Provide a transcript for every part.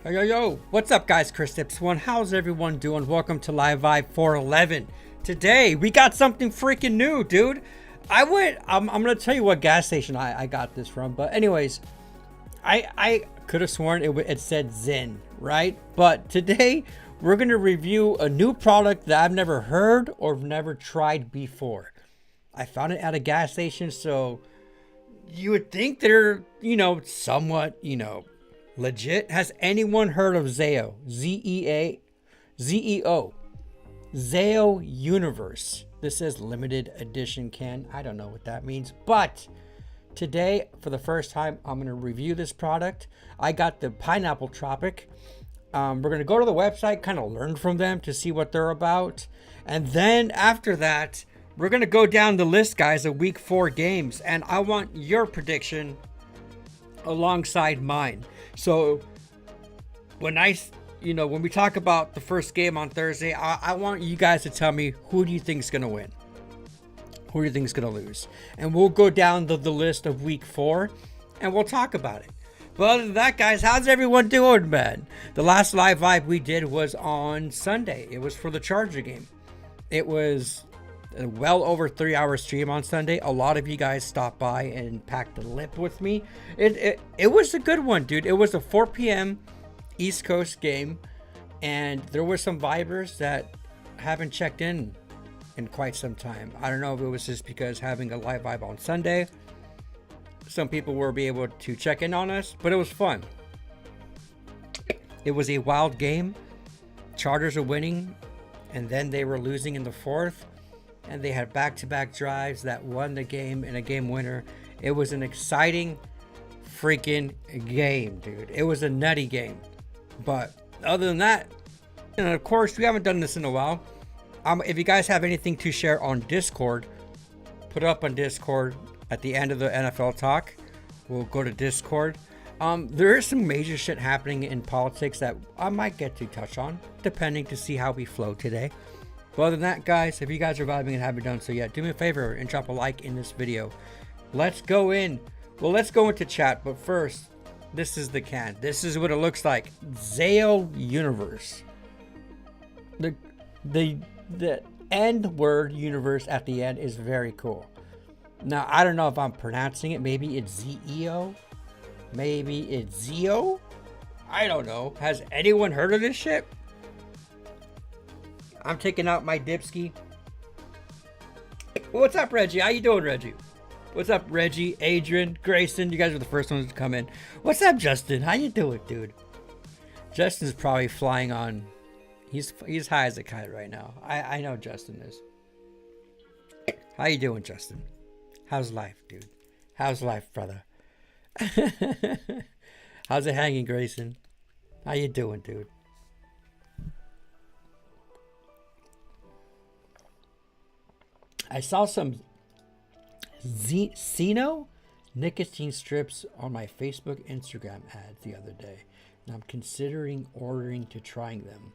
Yo, what's up guys? Chris Tips One. How's everyone doing? Welcome to Live Vibe 411. Today we got something freaking new, dude. I'm gonna tell you what gas station I got this from, but anyways, I could have sworn it said Zen, right? But today we're gonna review a new product that I've never heard or never tried before. I found it at a gas station, so you would think they're, somewhat, legit. Has anyone heard of ZEO? ZEO. ZEO Universe. This is limited edition can. I don't know what that means. But today, for the first time, I'm going to review this product. I got the Pineapple Tropic. We're going to go to the website, kind of learn from them to see what they're about. And then after that, we're going to go down the list, guys, of week 4 games. And I want your prediction alongside mine. So when we talk about the first game on Thursday, I want you guys to tell me, who do you think is going to win? Who do you think is going to lose? And we'll go down the list of week 4 and we'll talk about it. But other than that, guys, how's everyone doing, man? The last live vibe we did was on Sunday. It was for the Charger game. It was a well over 3-hour stream on Sunday. A lot of you guys stopped by and packed the lip with me. It was a good one, dude. It was a 4 p.m. East Coast game, and there were some vibers that haven't checked in quite some time. I don't know if it was just because having a live vibe on Sunday, some people were able to check in on us, but it was fun. It was a wild game. Chargers are winning, and then they were losing in the fourth, and they had back-to-back drives that won the game and a game winner. It was an exciting freaking game, dude. It was a nutty game. But other than that, and of course, we haven't done this in a while. If you guys have anything to share on Discord, put it up on Discord at the end of the NFL talk. We'll go to Discord. There is some major shit happening in politics that I might get to touch on, depending to see how we flow today. But other than that, guys, if you guys are vibing and haven't done so yet, do me a favor and drop a like in this video. Let's go in. Well, let's go into chat. But first, this is the can. This is what it looks like. ZEO Universe. The end word universe at the end is very cool. Now, I don't know if I'm pronouncing it. Maybe it's ZEO. Maybe it's ZEO. I don't know. Has anyone heard of this shit? I'm taking out my dipski. What's up, Reggie? How you doing, Reggie? What's up, Reggie, Adrian, Grayson? You guys are the first ones to come in. What's up, Justin? How you doing, dude? Justin's probably flying on. He's high as a kite right now. I know Justin is. How you doing, Justin? How's life, dude? How's life, brother? How's it hanging, Grayson? How you doing, dude? I saw some ZEO nicotine strips on my Facebook Instagram ads the other day, and I'm considering ordering to trying them.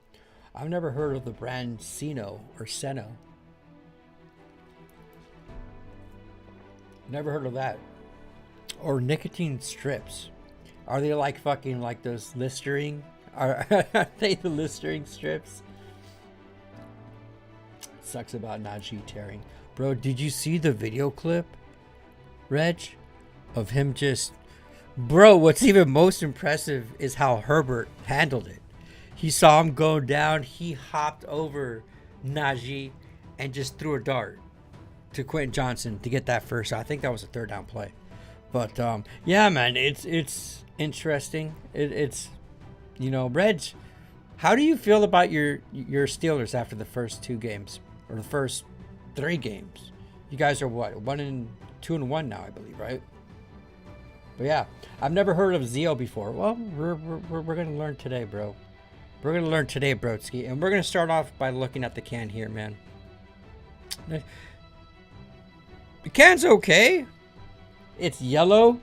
I've never heard of the brand ZEO or Seno. Never heard of that. Or nicotine strips. Are they like fucking like those Listerine? Are they the Listerine strips? Sucks about Najee tearing. Bro, did you see the video clip, Reg, of him just... Bro, what's even most impressive is how Herbert handled it. He saw him go down, he hopped over Najee and just threw a dart to Quentin Johnson to get that first. I think that was a 3rd down play. But yeah, man, it's interesting. It's Reg, how do you feel about your Steelers after the first 2 games or the first 3 games? You guys are what, 2-1 now, I believe, right? But yeah, I've never heard of ZEO before. Well, we're gonna learn today, bro. We're gonna learn today, broski, and we're gonna start off by looking at the can here, man. The can's okay. It's yellow,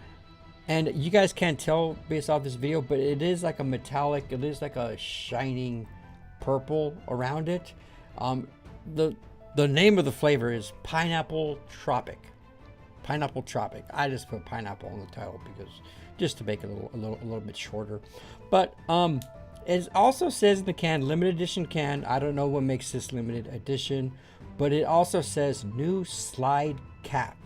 and you guys can't tell based off this video, but it is like a metallic. It is like a shining purple around it. The name of the flavor is Pineapple Tropic. Pineapple Tropic. I just put pineapple on the title because just to make it a little bit shorter. But It also says in the can, limited edition can. I don't know what makes this limited edition, but it also says new slide cap.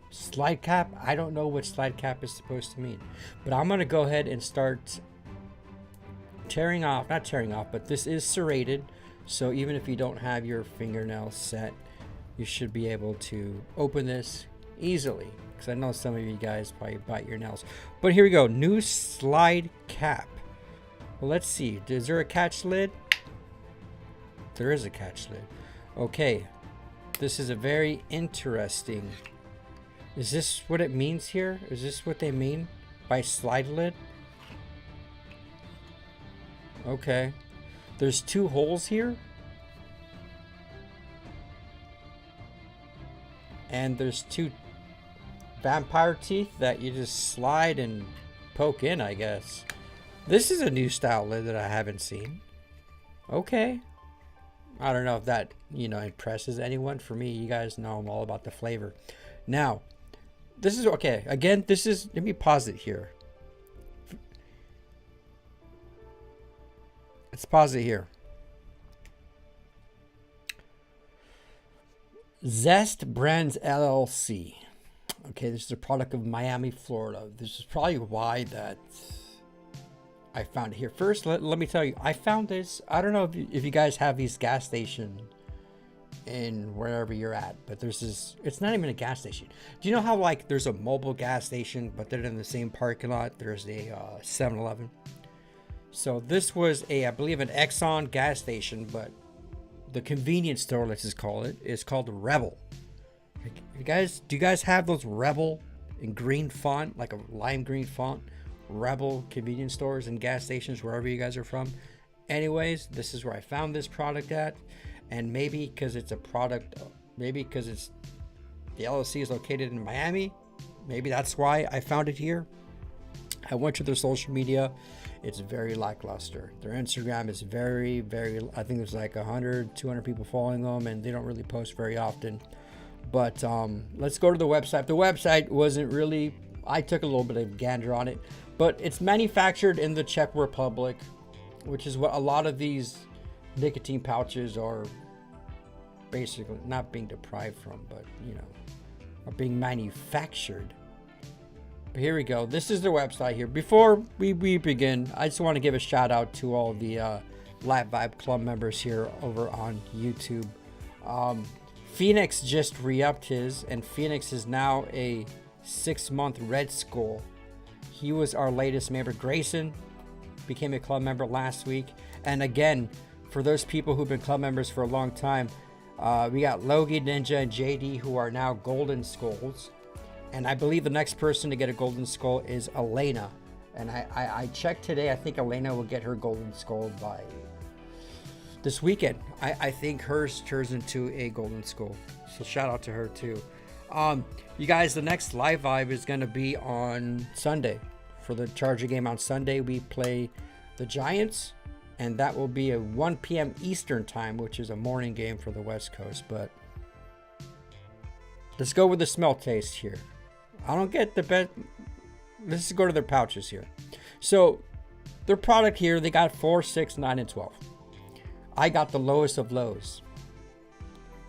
Slide cap? I don't know what slide cap is supposed to mean, but I'm going to go ahead and start tearing off, not tearing off, but this is serrated. So even if you don't have your fingernails set, you should be able to open this easily, because I know some of you guys probably bite your nails. But here we go, new slide cap. Well, let's see. Is there a catch lid? There is a catch lid. Okay. This is a very interesting. Is this what it means here? Is this what they mean by slide lid? Okay. There's 2 holes here. And there's 2 vampire teeth that you just slide and poke in, I guess. This is a new style lid that I haven't seen. Okay. I don't know if that, impresses anyone. For me, you guys know I'm all about the flavor. Now, this is okay. Again, let me pause it here. Let's pause it here. Zest Brands LLC. Okay, this is a product of Miami, Florida. This is probably why that I found it here. First, let me tell you, I found this. I don't know if you guys have these gas station in wherever you're at, but there's this. It's not even a gas station. Do you know how like there's a mobile gas station, but they're in the same parking lot? There's a 7-Eleven. So this was I believe an Exxon gas station, but the convenience store, let's just call it, is called Rebel. Do you guys have those Rebel in green font, like a lime green font? Rebel convenience stores and gas stations, wherever you guys are from. Anyways, this is where I found this product at, and maybe because it's a product, maybe because it's the LLC is located in Miami, maybe that's why I found it here. I went to their social media. It's very lackluster. Their Instagram is very, very, I think there's like 100, 200 people following them, and they don't really post very often. But let's go to the website. The website wasn't really, I took a little bit of gander on it, but it's manufactured in the Czech Republic, which is what a lot of these nicotine pouches are basically not being deprived from, but are being manufactured. But here we go. This is their website here. Before we begin, I just want to give a shout out to all the Live Vibe Club members here over on YouTube. Phoenix just re-upped his, and Phoenix is now a 6-month Red Skull. He was our latest member. Grayson became a club member last week. And again, for those people who've been club members for a long time, we got Logie, Ninja, and JD, who are now Golden Skulls. And I believe the next person to get a Golden Skull is Elena. And I checked today. I think Elena will get her Golden Skull by this weekend. I think hers turns into a Golden Skull. So shout out to her too. You guys, the next live vibe is going to be on Sunday. For the Charger game on Sunday, we play the Giants, and that will be a 1 p.m. Eastern time, which is a morning game for the West Coast. But let's go with the smell taste here. I don't get the best. Let's go to their pouches here. So their product here, they got 4, 6, 9, and 12. I got the lowest of lows.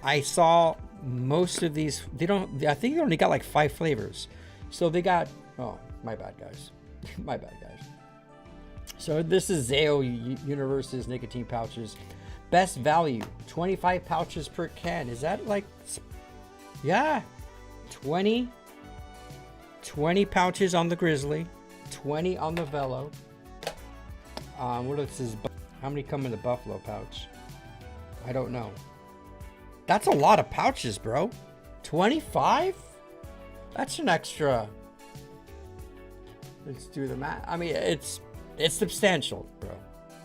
I saw most of these, I think they only got like 5 flavors. So they got, oh, my bad guys. My bad guys. So this is ZEO Universe's nicotine pouches. Best value, 25 pouches per can. Is that like, yeah, 20 pouches on the Grizzly, 20 on the Velo. What is this? How many come in the Buffalo pouch? I don't know. That's a lot of pouches, bro. 25? That's an extra. Let's do the math. I mean, it's substantial, bro.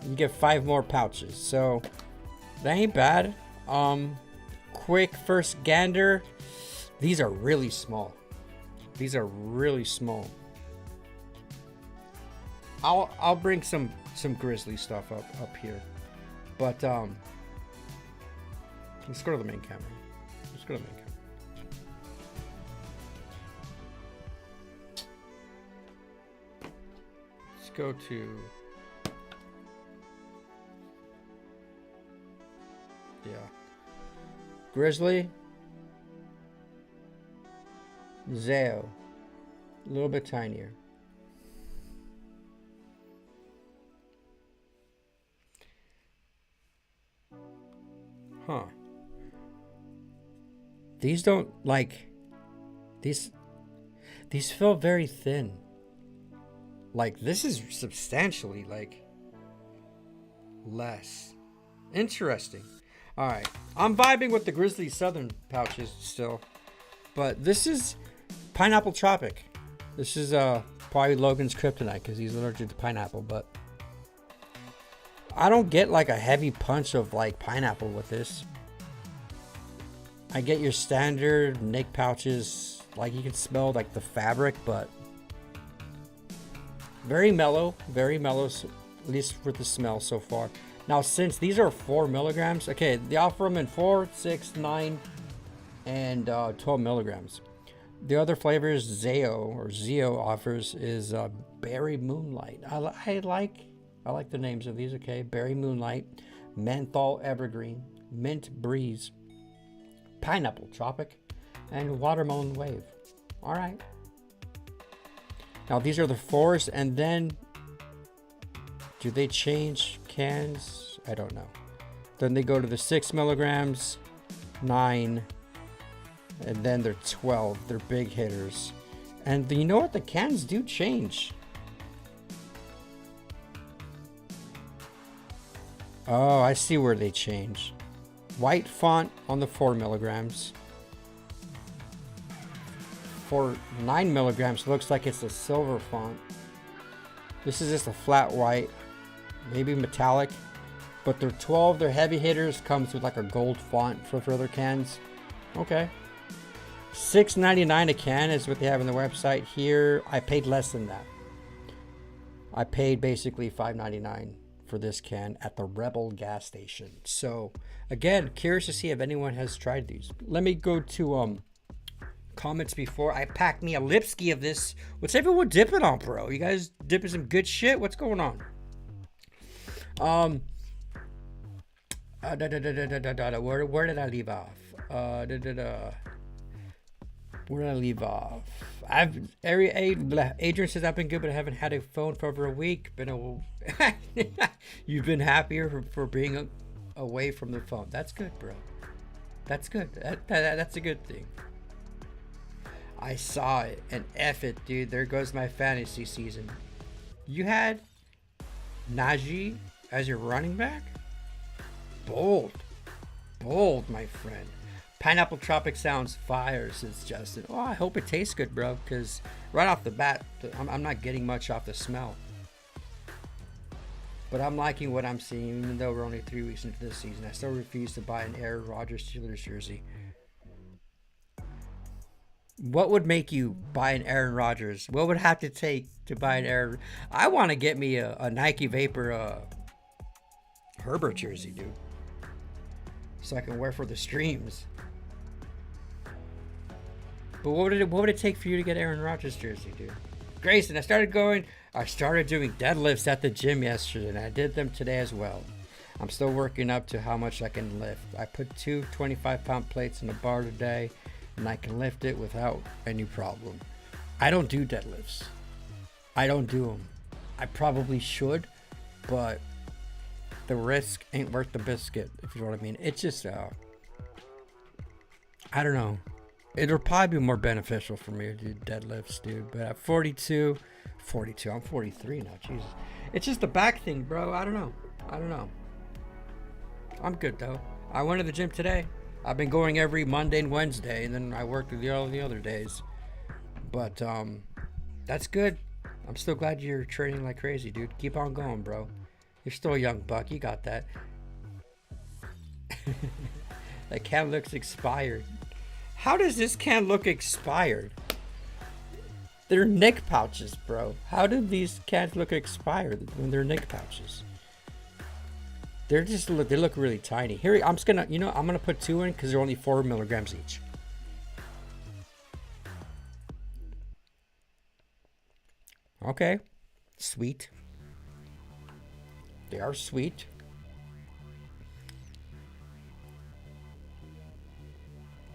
You get 5 more pouches, so that ain't bad. Quick first gander. These are really small. These are really small. I'll bring some Grizzly stuff up here, but let's go to the main camera. Let's go to the main camera. Let's go to Grizzly. ZEO. A little bit tinier. Huh. These don't like these feel very thin. Like this is substantially like less. Interesting. All right. I'm vibing with the Grizzly Southern pouches still. But this is Pineapple Tropic. This is probably Logan's kryptonite because he's allergic to pineapple, but I don't get like a heavy punch of like pineapple with this. I get your standard Nick pouches, like you can smell like the fabric, but very mellow, at least for the smell so far. Now, since these are 4 milligrams, okay, they offer them in 4, 6, 9, and 12 milligrams. The other flavors ZEO offers is Berry Moonlight. I like the names of these. Okay, Berry Moonlight, Menthol Evergreen, Mint Breeze, Pineapple Tropic, and Watermelon Wave. All right. Now these are the 4s, and then do they change cans? I don't know. Then they go to the 6 milligrams, 9. And then they're 12. They're big hitters. And you know what? The cans do change. Oh, I see where they change. White font on the 4 milligrams. For 9 milligrams, looks like it's a silver font. This is just a flat white. Maybe metallic. But they're 12. They're heavy hitters. Comes with like a gold font for further cans. Okay. $6.99 a can is what they have on the website here. I paid less than that. I paid basically $5.99 for this can at the Rebel gas station. So again, curious to see if anyone has tried these. Let me go to comments before I pack me a Lipsky of this. What's everyone dipping on, bro? You guys dipping some good shit? What's going on? Where did I leave off? Where did I leave off? Adrian says I've been good, but I haven't had a phone for over a week. You've been happier for being away from the phone. That's good, bro. That's good. That's a good thing. I saw it, and F it, dude. There goes my fantasy season. You had Najee as your running back? Bold, my friend. Pineapple Tropic sounds fire, says Justin. Oh, I hope it tastes good, bro, because right off the bat, I'm not getting much off the smell. But I'm liking what I'm seeing, even though we're only 3 weeks into this season. I still refuse to buy an Aaron Rodgers Steelers jersey. What would make you buy an Aaron Rodgers? What would it have to take to buy an Aaron? I want to get me a Nike Vapor Herbert jersey, dude, so I can wear for the streams. But what would it take for you to get Aaron Rodgers jersey, dude? Grayson, I started doing deadlifts at the gym yesterday, and I did them today as well. I'm still working up to how much I can lift. I put 2 25-pound plates in a bar today, and I can lift it without any problem. I don't do deadlifts. I don't do them. I probably should, but the risk ain't worth the biscuit, if you know what I mean. It's just, I don't know. It'll probably be more beneficial for me to do deadlifts, dude. But at 42, I'm 43 now, Jesus. It's just the back thing, bro. I don't know. I'm good, though. I went to the gym today. I've been going every Monday and Wednesday, and then I work all the other days. But that's good. I'm still glad you're training like crazy, dude. Keep on going, bro. You're still a young buck. You got that. That can looks expired. How does this can look expired? They're Nick pouches, bro. How do these cans look expired when they're Nick pouches? They look really tiny. Here, I'm gonna put 2 in because they're only 4 milligrams each. Okay, sweet. They are sweet.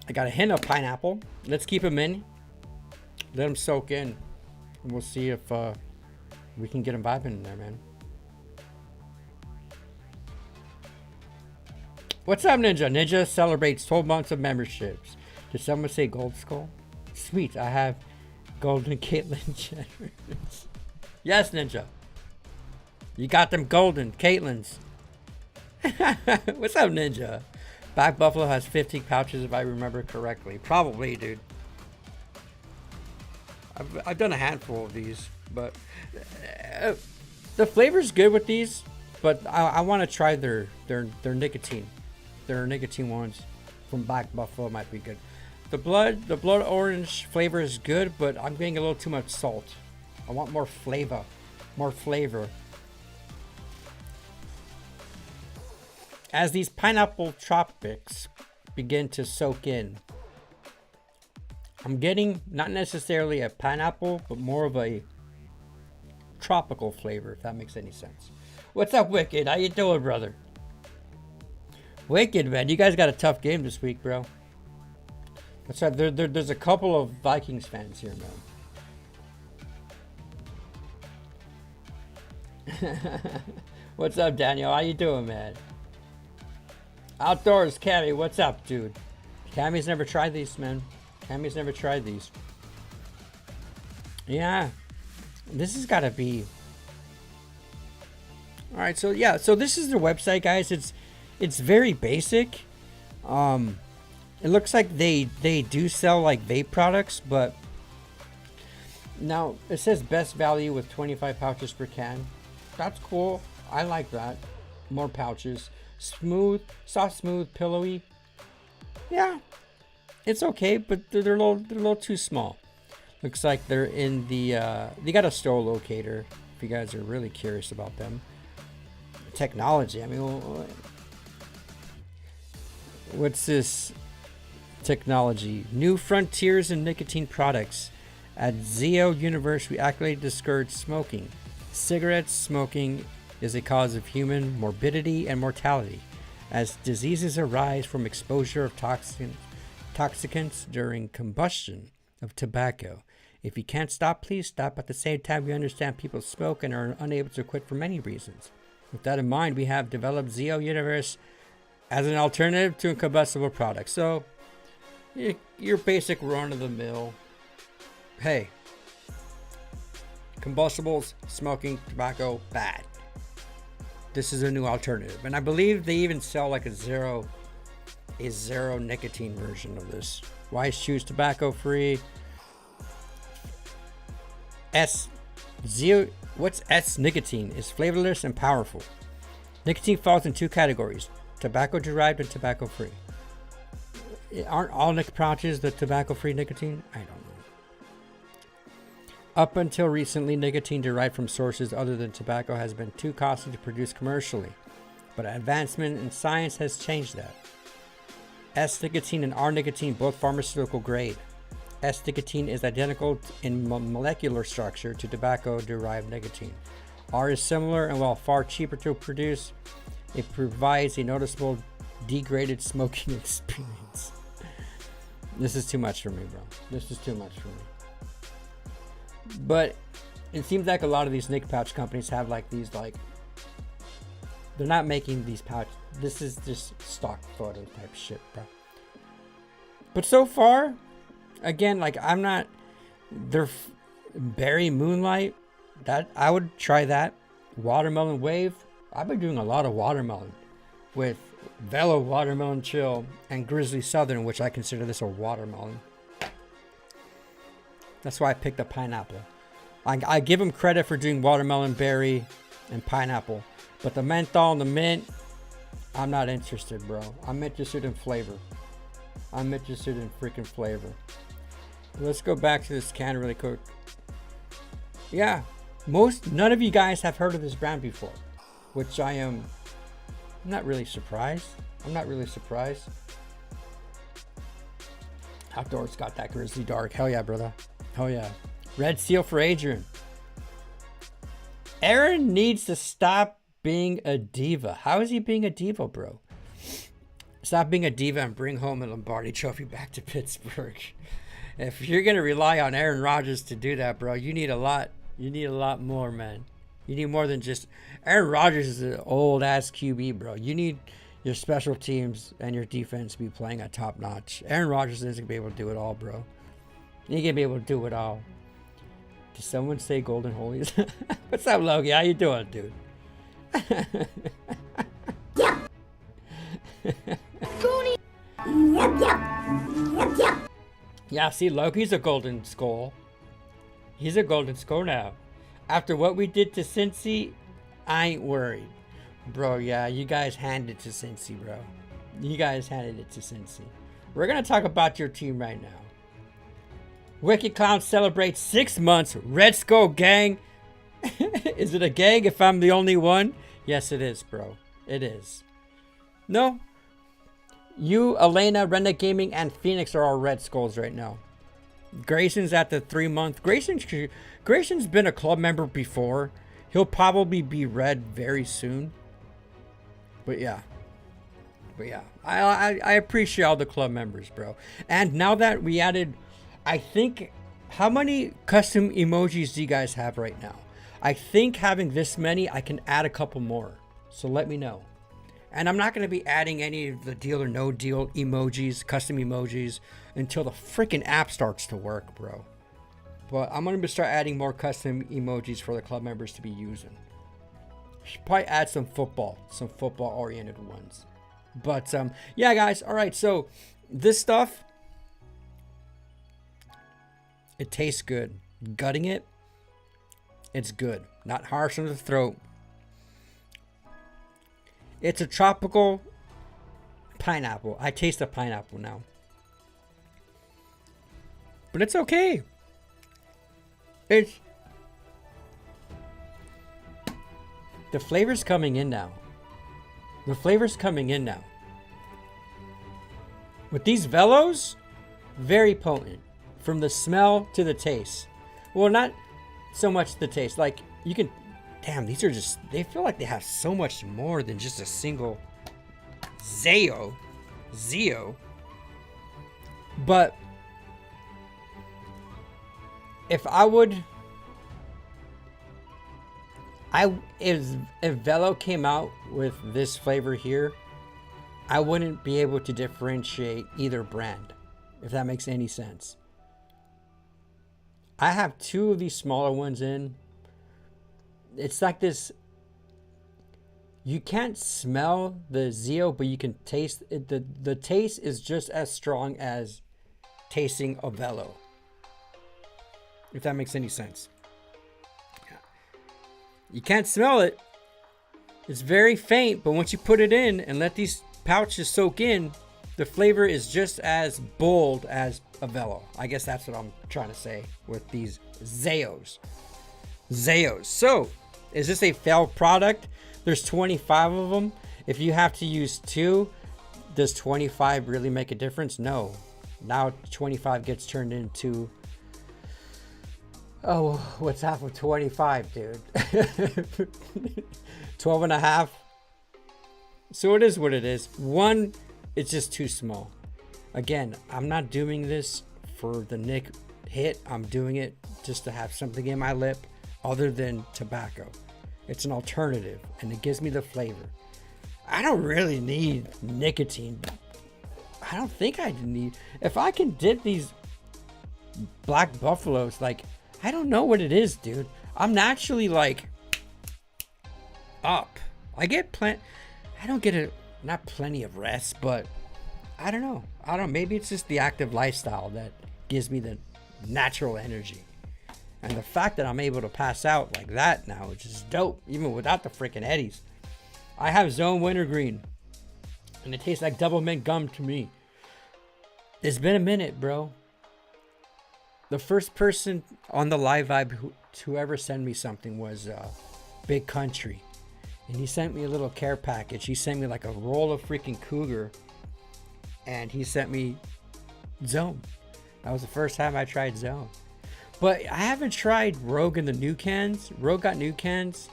I got a hint of pineapple. Let's keep them in. Let them soak in. And we'll see if we can get them vibing in there, man. What's up, Ninja? Ninja celebrates 12 months of memberships. Did someone say Gold Skull? Sweet, I have golden Caitlyn Jenner. Yes, Ninja. You got them golden Caitlyns. What's up, Ninja? Black Buffalo has 50 pouches if I remember correctly. Probably, dude. I've done a handful of these, but the flavor's good with these. But I want to try their nicotine. Their nicotine ones from Black Buffalo might be good. The blood orange flavor is good, but I'm getting a little too much salt. I want more flavor. More flavor. As these pineapple tropics begin to soak in, I'm getting not necessarily a pineapple, but more of a tropical flavor, if that makes any sense. What's up, Wicked? How you doing, brother? Wicked, man. You guys got a tough game this week, bro. That's right. There's a couple of Vikings fans here, man. What's up, Daniel? How you doing, man? Outdoors, Cammy. What's up, dude? Cammy's never tried these, man. Cammy's never tried these. Yeah. This has got to be... Alright, so yeah. So this is their website, guys. It's very basic. It looks like they do sell like vape products, but now it says best value with 25 pouches per can. That's cool. I like that. More pouches. Smooth, soft, smooth, pillowy. Yeah, it's okay, but they're a little too small. Looks like they're in the they got a store locator if you guys are really curious about them. Technology. I mean, what's this? Technology. New frontiers in nicotine products. At ZEO Universe, we actively discourage smoking. Cigarette smoking is a cause of human morbidity and mortality, as diseases arise from exposure of toxicants during combustion of tobacco. If you can't stop, please stop. At the same time, we understand people smoke and are unable to quit for many reasons. With that in mind, we have developed ZEO Universe as an alternative to a combustible product. So, your basic run-of-the-mill, hey, combustibles, smoking, tobacco, bad. This is a new alternative. And I believe they even sell like a zero nicotine version of this. Why choose tobacco free? What's S nicotine is flavorless and powerful. Nicotine falls in two categories: tobacco derived and tobacco free. Aren't all pouches the tobacco free nicotine? I don't know. Up until recently, nicotine derived from sources other than tobacco has been too costly to produce commercially, but advancement in science has changed that. S-nicotine and R-nicotine, both pharmaceutical grade. S-nicotine is identical in molecular structure to tobacco-derived nicotine. R is similar, and while far cheaper to produce, it provides a noticeable degraded smoking experience. This is too much for me, bro. This is too much for me. But it seems like a lot of these nic pouch companies have like these, like, they're not making these pouch. This is just stock photo type shit, bro. But so far, again, like, I'm not, they're berry moonlight, that I would try that. Watermelon wave, I've been doing a lot of watermelon with Velo Watermelon Chill and Grizzly Southern, which I consider this a watermelon. That's why I picked the pineapple. I give them credit for doing watermelon, berry, and pineapple. But the menthol and the mint, I'm not interested, bro. I'm interested in flavor. I'm interested in freaking flavor. Let's go back to this can really quick. Yeah, none of you guys have heard of this brand before, which I'm not really surprised. I'm not really surprised. Outdoors got that Grizzly Dark. Hell yeah, brother. Hell yeah. Red Seal for Adrian. Aaron needs to stop being a diva. How is he being a diva, bro? Stop being a diva and bring home a Lombardi trophy back to Pittsburgh. If you're going to rely on Aaron Rodgers to do that, bro, you need a lot. You need a lot more, man. You need more than just... Aaron Rodgers is an old-ass QB, bro. You need your special teams and your defense to be playing at top notch. Aaron Rodgers isn't going to be able to do it all, bro. You ain't going to be able to do it all. Did someone say Golden Holies? What's up, Logie? How you doing, dude? Yeah, see, Loki's a golden skull. He's a golden skull now. After what we did to Cincy, I ain't worried. Bro, yeah, you guys handed it to Cincy, bro. You guys handed it to Cincy. We're going to talk about your team right now. Wicked Clown celebrates 6 months. Red Skull Gang. Is it a gang if I'm the only one? Yes, it is, bro. It is. No. You, Elena, Renda Gaming, and Phoenix are all Red Skulls right now. Grayson's at the 3-month. Grayson's been a club member before. He'll probably be red very soon. But yeah. I appreciate all the club members, bro. And now that we added, I think, how many custom emojis do you guys have right now? I think having this many, I can add a couple more. So let me know. And I'm not going to be adding any of the deal or no deal emojis, custom emojis, until the freaking app starts to work, bro. But I'm going to start adding more custom emojis for the club members to be using. Should probably add some football oriented ones. But yeah, guys. All right. So this stuff, it tastes good. Gutting it, it's good. Not harsh on the throat. It's a tropical pineapple. I taste the pineapple now. But it's okay. The flavor's coming in now. The flavor's coming in now. With these Velos, very potent. From the smell to the taste. Well, not so much the taste. Like, you can... Damn, these are just... They feel like they have so much more than just a single ZEO. But... If I would... If Velo came out with this flavor here, I wouldn't be able to differentiate either brand. If that makes any sense. I have 2 of these smaller ones in. It's like this. You can't smell the ZEO, but you can taste it. The taste is just as strong as tasting a Velo. If that makes any sense. Yeah. You can't smell it. It's very faint, but once you put it in and let these pouches soak in, the flavor is just as bold as a Velo. I guess that's what I'm trying to say with these ZEOs. So, is this a failed product? There's 25 of them. If you have to use 2, does 25 really make a difference? No. Now 25 gets turned into... Oh, what's half of 25, dude? 12 and a half. So it is what it is. 1, it's just too small. Again, I'm not doing this for the Nick hit. I'm doing it just to have something in my lip other than tobacco. It's an alternative and it gives me the flavor. I don't really need nicotine. I don't think I need. If I can dip these Black Buffaloes, like, I don't know what it is, dude. I'm naturally like up. I don't get not plenty of rest, but I don't know. Maybe it's just the active lifestyle that gives me the natural energy. And the fact that I'm able to pass out like that now, which is dope, even without the freaking Eddies. I have Zone Wintergreen, and it tastes like double mint gum to me. It's been a minute, bro. The first person on the live vibe to ever send me something was Big Country. And he sent me a little care package. He sent me like a roll of freaking Cougar. And he sent me Zone. That was the first time I tried Zone. But I haven't tried Rogue in the new cans. Rogue got new cans.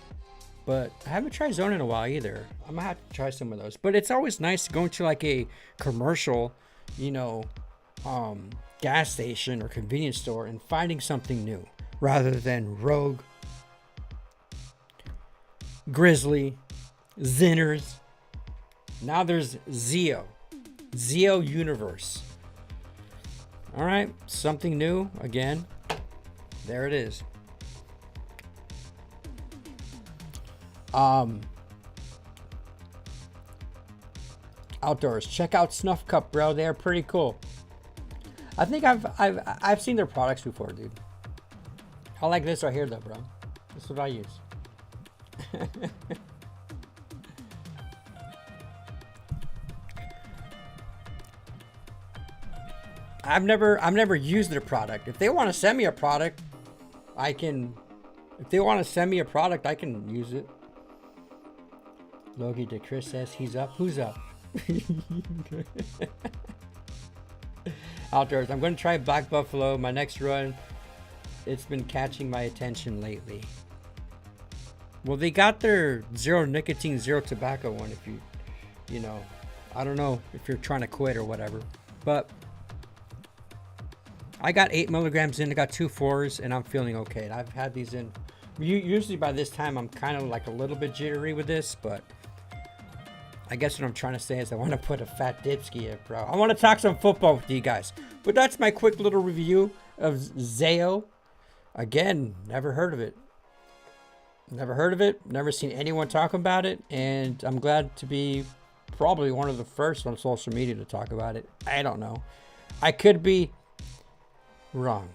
but I haven't tried Zone in a while either. I'm gonna have to try some of those. But it's always nice going to like a commercial, you know, gas station or convenience store and finding something new rather than Rogue, Grizzly, Zinners. Now there's ZEO Universe. All right, something new again. There it is. Outdoors. Check out Snuff Cup, bro. They're pretty cool. I think I've seen their products before, dude. I like this right here, though, bro. This is what I use. I've never used their product. If they want to send me a product, I can. If they want to send me a product, I can use it. Logie to Chris says he's up. Who's up? Outdoors. I'm going to try Black Buffalo. My next run. It's been catching my attention lately. Well, they got their zero nicotine, zero tobacco one. If you know, I don't know if you're trying to quit or whatever, but I got 8 milligrams in. I got 2 4s, and I'm feeling okay. And I've had these in. Usually by this time, I'm kind of like a little bit jittery with this, but I guess what I'm trying to say is I want to put a fat dipski in, bro. I want to talk some football with you guys. But that's my quick little review of ZEO. Again, never heard of it. Never seen anyone talk about it. And I'm glad to be probably one of the first on social media to talk about it. I don't know. I could be wrong.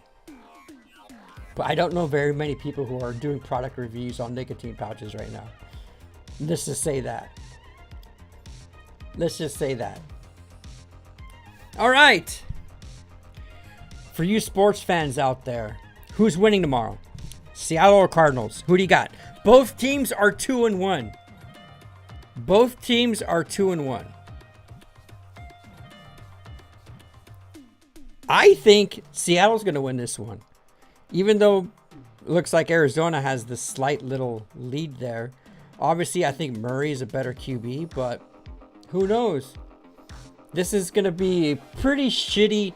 But I don't know very many people who are doing product reviews on nicotine pouches right now. Let's just say that. All right. For you sports fans out there, who's winning tomorrow? Seattle or Cardinals? Who do you got? Both teams are 2-1. I think Seattle's going to win this one. Even though it looks like Arizona has this slight little lead there. Obviously, I think Murray is a better QB, but who knows? This is going to be a pretty shitty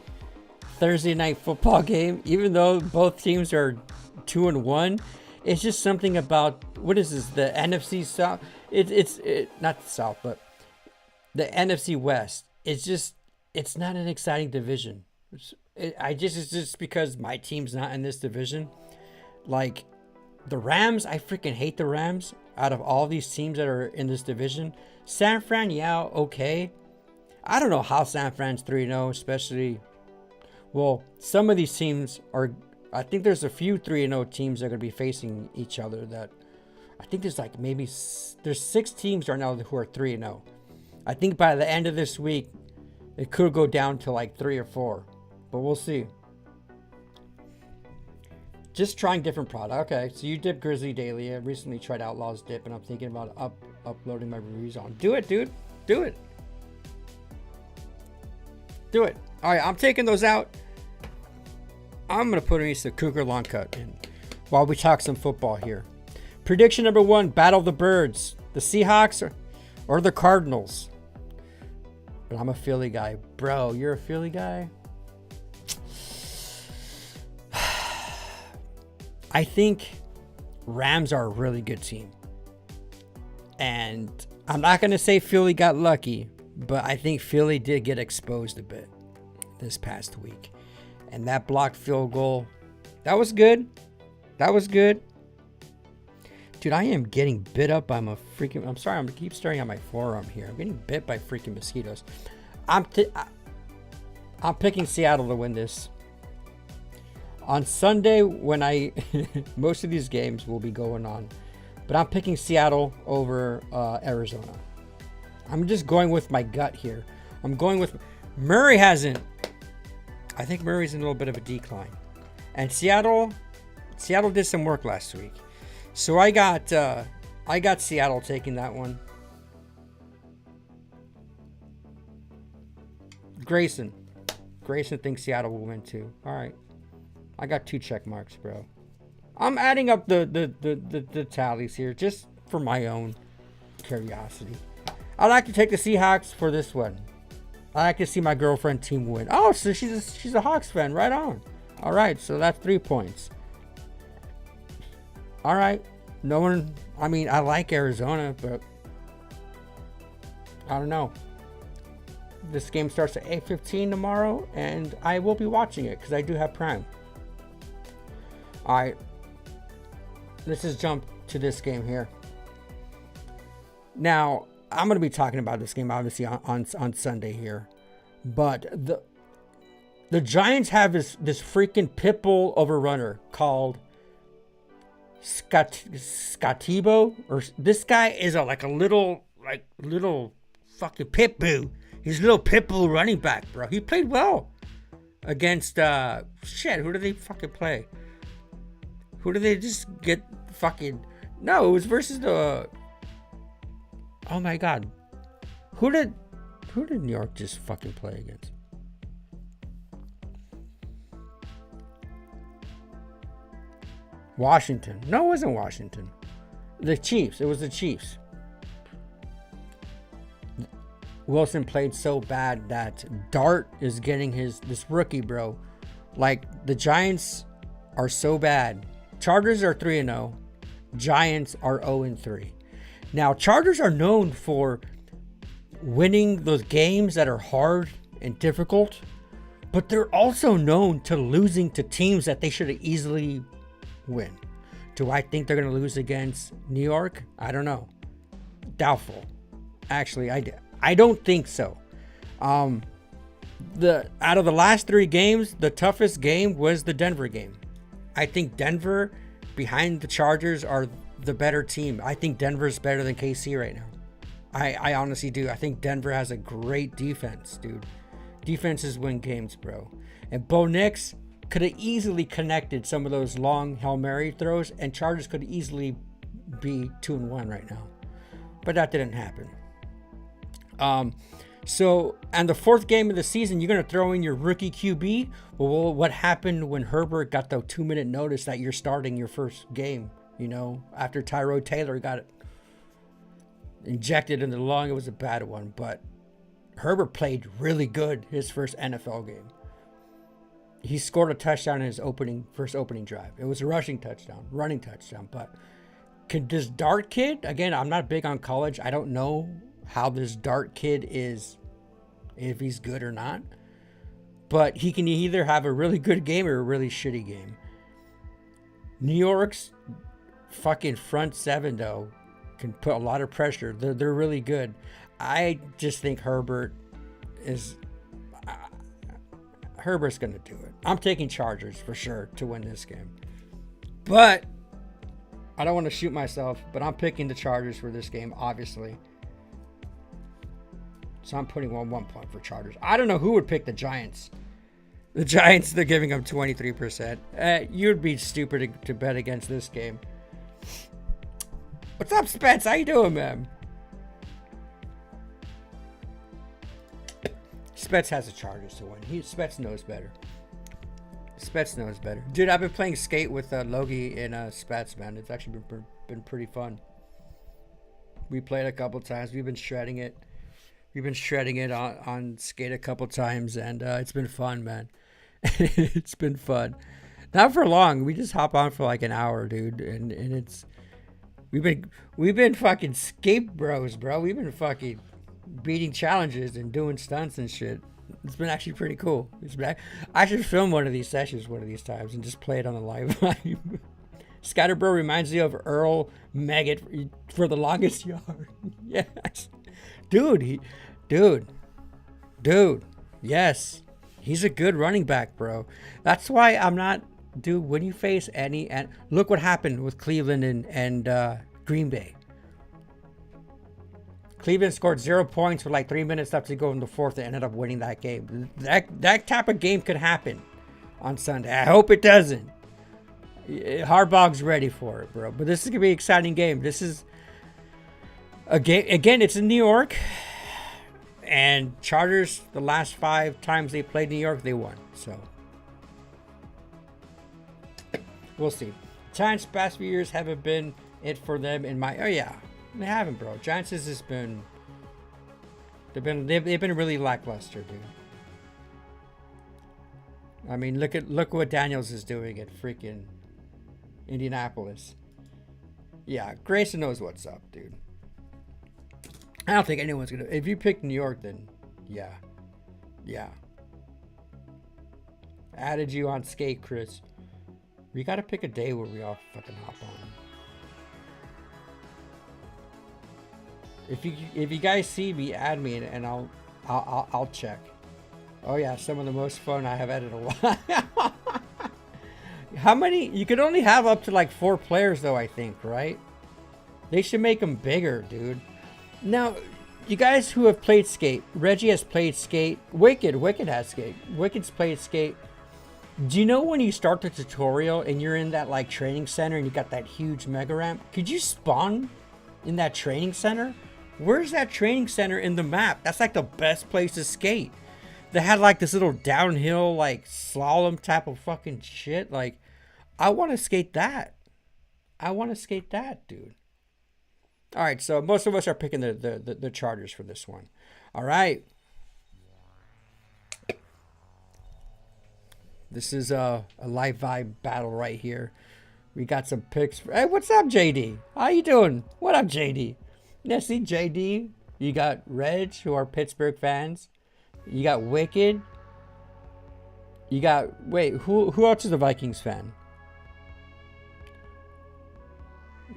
Thursday night football game. Even though both teams are 2-1, it's just something about, what is this, the NFC South? It's not the South, but the NFC West. It's not an exciting division. It's just because my team's not in this division. Like the Rams, I freaking hate the Rams. Out of all these teams that are in this division, San Fran, yeah, okay. I don't know how San Fran's 3-0, especially. Well, some of these teams are. I think there's a few 3-0 teams that are going to be facing each other. That I think there's like there's 6 teams right now who are 3-0. I think by the end of this week, it could go down to like 3 or 4. But we'll see. Just trying different product. Okay, so you dip Grizzly Daily. I recently tried Outlaws Dip, and I'm thinking about uploading my reviews on. Do it, dude. Do it. All right, I'm taking those out. I'm going to put in some Cougar Long Cut in while we talk some football here. Prediction number 1, Battle of the Birds. The Seahawks or the Cardinals. But I'm a Philly guy. Bro, you're a Philly guy? I think Rams are a really good team. And I'm not going to say Philly got lucky, but I think Philly did get exposed a bit this past week. And that blocked field goal, that was good. Dude, I am getting bit up by I'm sorry, I'm going to keep staring at my forearm here. I'm getting bit by freaking mosquitoes. I'm picking Seattle to win this. On Sunday, when most of these games will be going on, but I'm picking Seattle over Arizona. I'm just going with my gut here. I'm going with Murray hasn't. I think Murray's in a little bit of a decline, and Seattle did some work last week, so I got Seattle taking that one. Grayson thinks Seattle will win too. All right. I got 2 check marks, bro. I'm adding up the tallies here. Just for my own curiosity. I like to take the Seahawks for this one. I like to see my girlfriend team win. Oh, so she's a Hawks fan. Right on. All right, so that's 3 points. All right. No one, I mean, I like Arizona, but I don't know. This game starts at 8:15 tomorrow, and I will be watching it because I do have Prime. All right. Let's just jump to this game here. Now, I'm going to be talking about this game, obviously, on Sunday here. But the Giants have this freaking pitbull overrunner called Scottibo. Or this guy is a little fucking pitbull. He's a little pitbull running back, bro. He played well against, who did they fucking play? Who did they just get fucking... No, it was versus the... Oh my God. Who did New York just fucking play against? Washington. No, it wasn't Washington. The Chiefs. It was the Chiefs. Wilson played so bad that Dart is getting this rookie, bro. Like, the Giants are so bad. Chargers are 3-0. Giants are 0-3. Now, Chargers are known for winning those games that are hard and difficult, but they're also known to losing to teams that they should have easily win. Do I think they're going to lose against New York? I don't know. Doubtful. Actually, I don't think so. Out of the last 3 games, the toughest game was the Denver game. I think Denver, behind the Chargers, are the better team. I think Denver's better than KC right now. I honestly do. I think Denver has a great defense, dude. Defenses win games, bro. And Bo Nix could have easily connected some of those long Hail Mary throws, and Chargers could easily be 2-1 right now. But that didn't happen. So, and the 4th game of the season, you're going to throw in your rookie QB? Well, what happened when Herbert got the 2-minute notice that you're starting your first game, after Tyrod Taylor got it injected in the lung? It was a bad one, but Herbert played really good his first NFL game. He scored a touchdown in his first opening drive. It was a running touchdown, but this Dart kid, again, I'm not big on college. I don't know how this Dart kid is, if he's good or not, but he can either have a really good game or a really shitty game. New York's fucking front 7 though can put a lot of pressure. They're really good. I just think Herbert's gonna do it. I'm taking Chargers for sure to win this game, but I don't want to shoot myself, but I'm picking the Chargers for this game, obviously. So I'm putting 1 point for Chargers. I don't know who would pick the Giants. The Giants, they're giving them 23%. You'd be stupid to bet against this game. What's up, Spence? How you doing, man? Spence has the Chargers to win. Spence knows better. Spence knows better. Dude, I've been playing skate with Logie and Spence, man. It's actually been pretty fun. We played a couple times. We've been shredding it. We've been shredding it on skate a couple times, and it's been fun, man. It's been fun. Not for long. We just hop on for like an hour, dude, and it's we've been fucking skate bros, bro. We've been fucking beating challenges and doing stunts and shit. It's been actually pretty cool. I should film one of these sessions one of these times and just play it on the live. Scatterbro reminds me of Earl Maggot for the longest yard. Yes. Dude, yes, he's a good running back, bro. That's why I'm not, dude, when you face and look what happened with Cleveland and Green Bay. Cleveland scored 0 points with like 3 minutes left to go in the 4th and ended up winning that game. That type of game could happen on Sunday. I hope it doesn't. Harbaugh's ready for it, bro. But this is going to be an exciting game. This is a game, again, it's in New York. And Chargers, the last 5 times they played New York, they won. So, we'll see. Giants past few years haven't been it for them in my. Oh yeah, they haven't, bro. Giants has just been. They've been really lackluster, dude. I mean, look what Daniels is doing at freaking Indianapolis. Yeah, Grayson knows what's up, dude. I don't think anyone's gonna. If you pick New York, then yeah. Added you on skate, Chris. We gotta pick a day where we all fucking hop on. If you guys see me, add me and I'll check. Oh yeah, some of the most fun I have had in a while. How many? You could only have up to like 4 players though, I think, right? They should make them bigger, dude. Now, you guys who have played Skate, Reggie has played Skate. Wicked has Skate. Wicked's played Skate. Do you know when you start the tutorial and you're in that like training center and you got that huge mega ramp? Could you spawn in that training center? Where's that training center in the map? That's like the best place to skate. They had like this little downhill like slalom type of fucking shit. Like, I want to skate that. Dude. All right, so most of us are picking the Chargers for this one. All right. This is a live vibe battle right here. We got some picks. Hey, what's up, JD? How you doing? What up, JD? Yeah, see, JD. You got Reg, who are Pittsburgh fans. You got Wicked. You got... Wait, who else is a Vikings fan?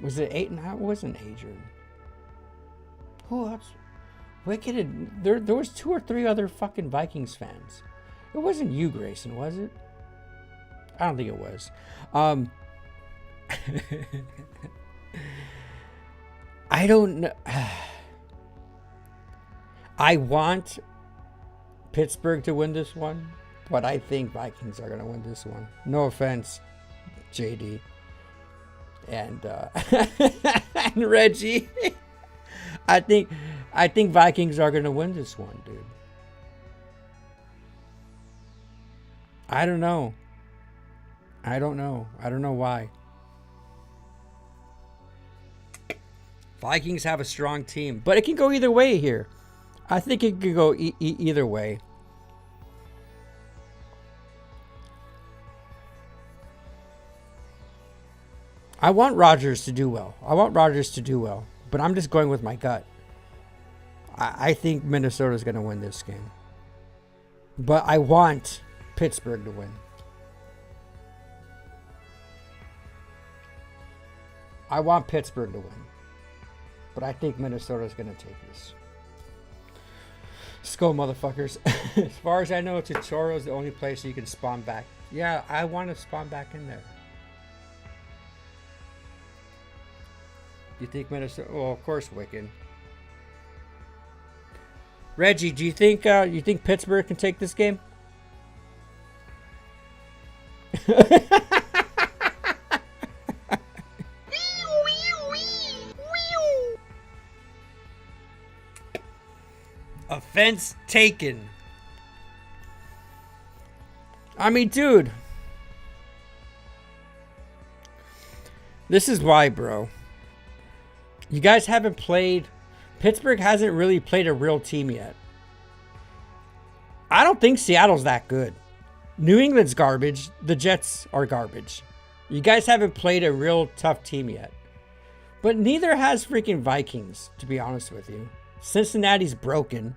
Was it Aiden? It wasn't Adrian. Who else? Wicked. There was 2 or 3 other fucking Vikings fans. It wasn't you, Grayson, was it? I don't think it was. I don't know. I want Pittsburgh to win this one, but I think Vikings are going to win this one. No offense, JD. And and Reggie. I think Vikings are going to win this one, dude. I don't know why. Vikings have a strong team, but it can go either way here. I think it could go either way. I want Rodgers to do well. But I'm just going with my gut. I think Minnesota's going to win this game. But I want Pittsburgh to win. I want Pittsburgh to win. But I think Minnesota's going to take this. Let's go, motherfuckers. As far as I know, tutorial is the only place you can spawn back. Yeah, I want to spawn back in there. You think Minnesota? Well, of course, Wicked. Reggie, do you think Pittsburgh can take this game? Offense taken. I mean, dude. This is why, bro. You guys haven't played... Pittsburgh hasn't really played a real team yet. I don't think Seattle's that good. New England's garbage. The Jets are garbage. You guys haven't played a real tough team yet. But neither has freaking Vikings, to be honest with you. Cincinnati's broken.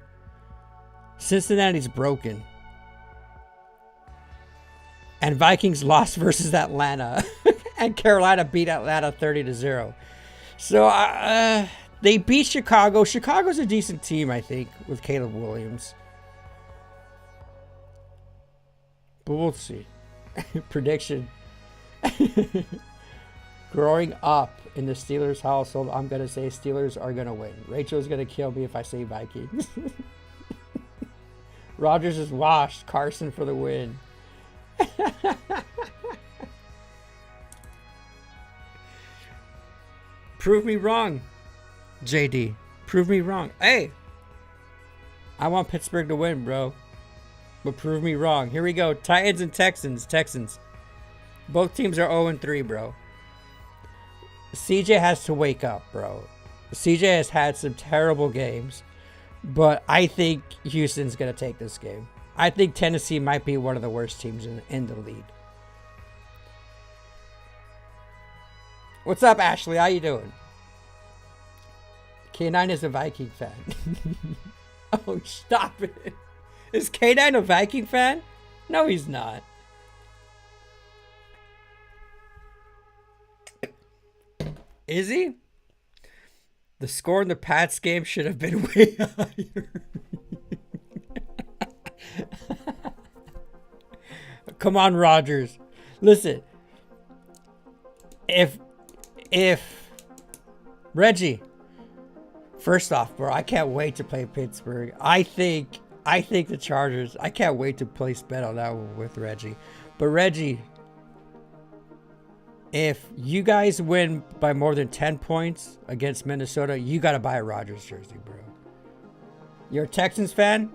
And Vikings lost versus Atlanta. And Carolina beat Atlanta 30-0. So, they beat Chicago. Chicago's a decent team, I think, with Caleb Williams. But we'll see. Prediction. Growing up in the Steelers household, I'm going to say Steelers are going to win. Rachel's going to kill me if I say Vikings. Rodgers is washed. Carson for the win. Prove me wrong, JD. Prove me wrong. Hey, I want Pittsburgh to win, bro. But prove me wrong. Here we go. Titans and Texans. Both teams are 0-3, bro. CJ has to wake up, bro. CJ has had some terrible games, but I think Houston's going to take this game. I think Tennessee might be one of the worst teams in the league. What's up, Ashley? How you doing? K9 is a Viking fan. Oh, stop it. Is K9 a Viking fan? No, he's not. Is he? The score in the Pats game should have been way higher. Come on, Rodgers. Listen. If Reggie, first off, bro, I can't wait to play Pittsburgh. I think the Chargers, I can't wait to place bet on that one with Reggie. But Reggie, if you guys win by more than 10 points against Minnesota, you got to buy a Rodgers jersey, bro. You're a Texans fan?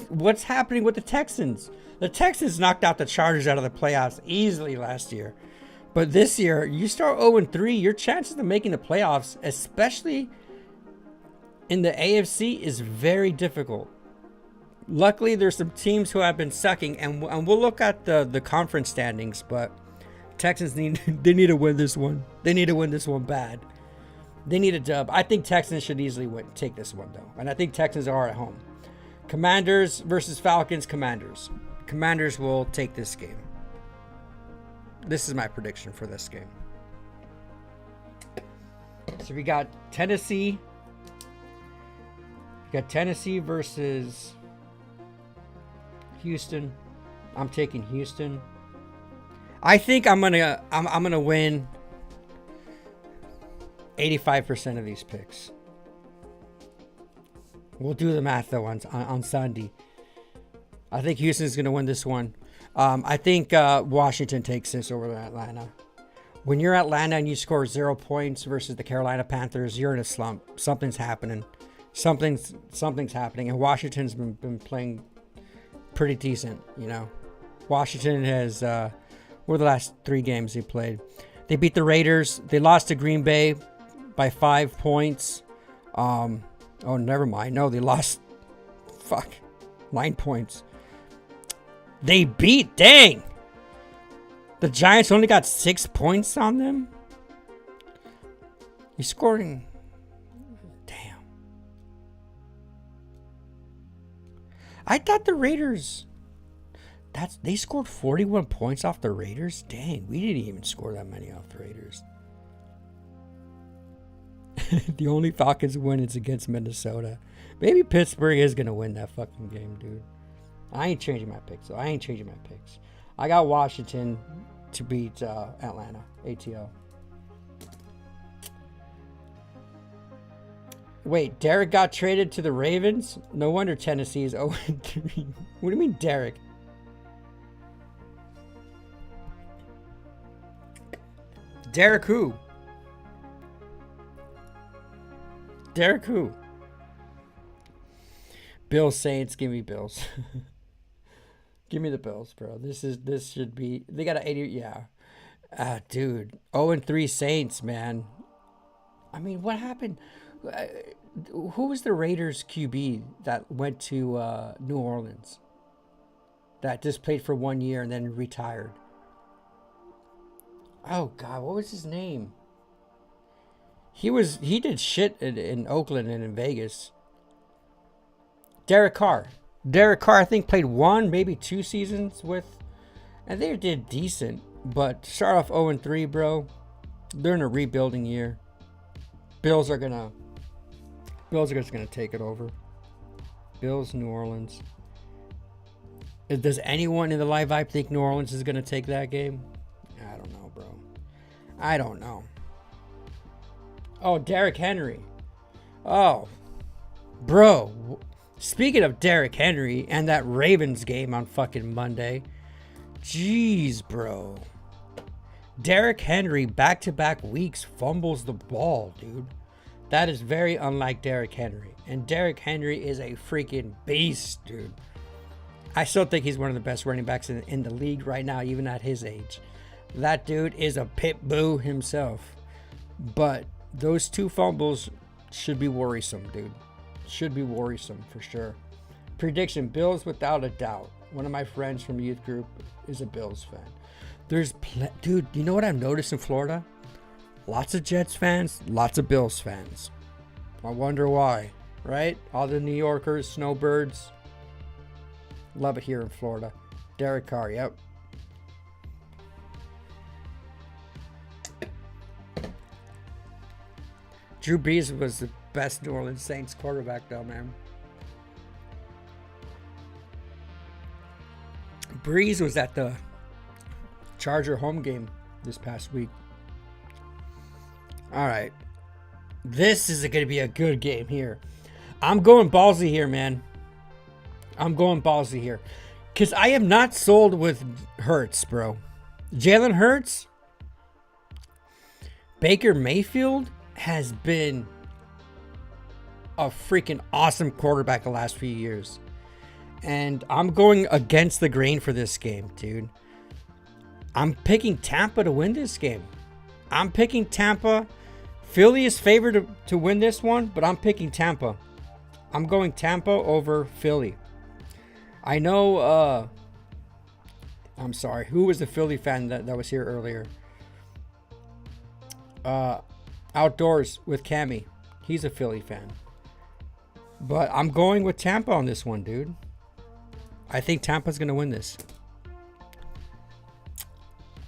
What's happening with the Texans? The Texans knocked out the Chargers out of the playoffs easily last year. But this year, you start 0-3, your chances of making the playoffs, especially in the AFC, is very difficult. Luckily, there's some teams who have been sucking, and we'll look at the conference standings, but Texans need to win this one. They need to win this one bad. They need a dub. I think Texans should easily take this one, though. And I think Texans are at home. Commanders versus Falcons. Commanders. Commanders will take this game. This is my prediction for this game. So we got Tennessee. We got Tennessee versus Houston. I'm taking Houston. I think I'm gonna win 85% of these picks. We'll do the math though on Sunday. I think Houston's gonna win this one. I think Washington takes this over Atlanta. When you're Atlanta and you score 0 points versus the Carolina Panthers, you're in a slump. Something's happening. Something's happening. And Washington's been playing pretty decent, you know. Washington has, what are the last 3 games they played? They beat the Raiders. They lost to Green Bay by 5 points. Oh, never mind. No, they lost, 9 points. They beat, dang. The Giants only got 6 points on them. He's scoring. Damn. I thought the Raiders. They scored 41 points off the Raiders. Dang, we didn't even score that many off the Raiders. The only Falcons win is against Minnesota. Maybe Pittsburgh is gonna win that fucking game, dude. I ain't changing my picks, though. I got Washington to beat Atlanta. ATO. Wait, Derek got traded to the Ravens? No wonder Tennessee is 0-3. What do you mean, Derek? Derek who? Derek who? Bills, Saints, give me Bills. Give me the Bills, bro. This should be. They got an 80. Yeah, dude. 0-3 Saints, man. I mean, what happened? Who was the Raiders QB that went to New Orleans? That just played for 1 year and then retired. Oh God, what was his name? He did shit in Oakland and in Vegas. Derek Carr. Derek Carr, I think, played 1, maybe 2 seasons with, and they did decent, but start off 0-3, bro. They're in a rebuilding year. Bills are just gonna take it over. Bills, New Orleans. Does anyone in the live vibe think New Orleans is gonna take that game? I don't know, bro. I don't know. Oh, Derrick Henry. Oh, bro. Speaking of Derrick Henry and that Ravens game on fucking Monday. Jeez, bro. Derrick Henry back-to-back weeks fumbles the ball, dude. That is very unlike Derrick Henry. And Derrick Henry is a freaking beast, dude. I still think he's one of the best running backs in the league right now, even at his age. That dude is a pit bull himself. But those 2 fumbles should be worrisome, dude. Should be worrisome for sure. Prediction, Bills without a doubt. One of my friends from youth group is a Bills fan. Dude, you know what I've noticed in Florida? Lots of Jets fans, lots of Bills fans. I wonder why, right? All the New Yorkers, snowbirds. Love it here in Florida. Derek Carr, yep. Drew Brees was the best New Orleans Saints quarterback though, man. Brees was at the Charger home game this past week. All right. This is going to be a good game here. I'm going ballsy here, man. I'm going ballsy here. Because I am not sold with Hurts, bro. Jalen Hurts, Baker Mayfield has been a freaking awesome quarterback the last few years. And I'm going against the grain for this game, dude. I'm picking Tampa to win this game. I'm picking Tampa. Philly is favored to win this one, but I'm picking Tampa. I'm going Tampa over Philly. I know, I'm sorry. Who was the Philly fan that was here earlier? Outdoors with Cammy. He's a Philly fan. But I'm going with Tampa on this one, dude. I think Tampa's going to win this.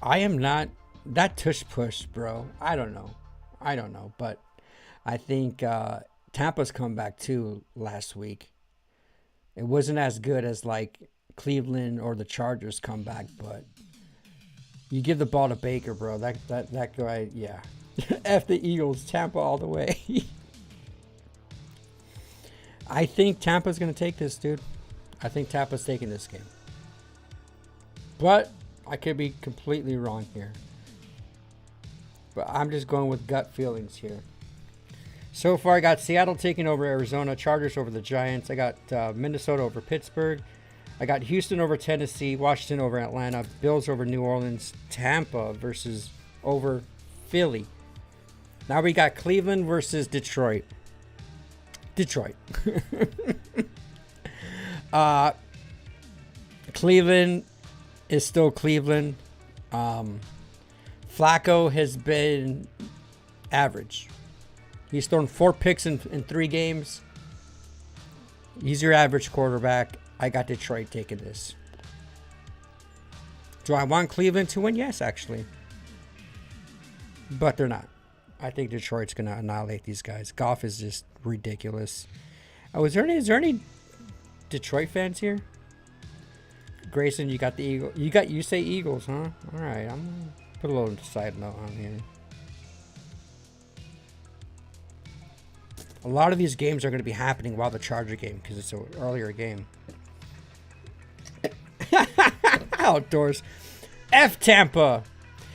I am not that tush push, bro. I don't know. But I think Tampa's comeback too last week. It wasn't as good as like Cleveland or the Chargers comeback, but you give the ball to Baker, bro. That guy, yeah. F the Eagles, Tampa all the way. I think Tampa's going to take this, dude. I think Tampa's taking this game. But I could be completely wrong here. But I'm just going with gut feelings here. So far, I got Seattle taking over Arizona, Chargers over the Giants. I got Minnesota over Pittsburgh. I got Houston over Tennessee, Washington over Atlanta, Bills over New Orleans, Tampa versus over Philly. Now we got Cleveland versus Detroit. Cleveland is still Cleveland. Flacco has been average. He's thrown 4 picks in 3 games. He's your average quarterback. I got Detroit taking this. Do I want Cleveland to win? Yes, actually. But they're not. I think Detroit's going to annihilate these guys. Goff is just ridiculous. Oh, is there any Detroit fans here? Grayson, you got the Eagles. You say Eagles, huh? All right, I'm going to put a little side note on here. A lot of these games are going to be happening while the Charger game because it's an earlier game. Outdoors. F Tampa.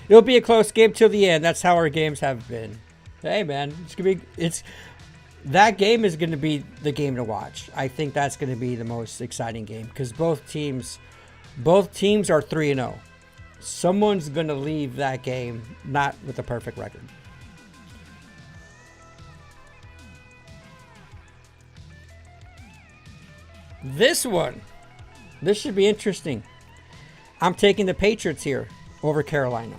It'll be a close game till the end. That's how our games have been. Hey man, that game is going to be the game to watch. I think that's going to be the most exciting game because both teams are 3-0. Someone's going to leave that game not with a perfect record. This should be interesting. I'm taking the Patriots here over Carolina.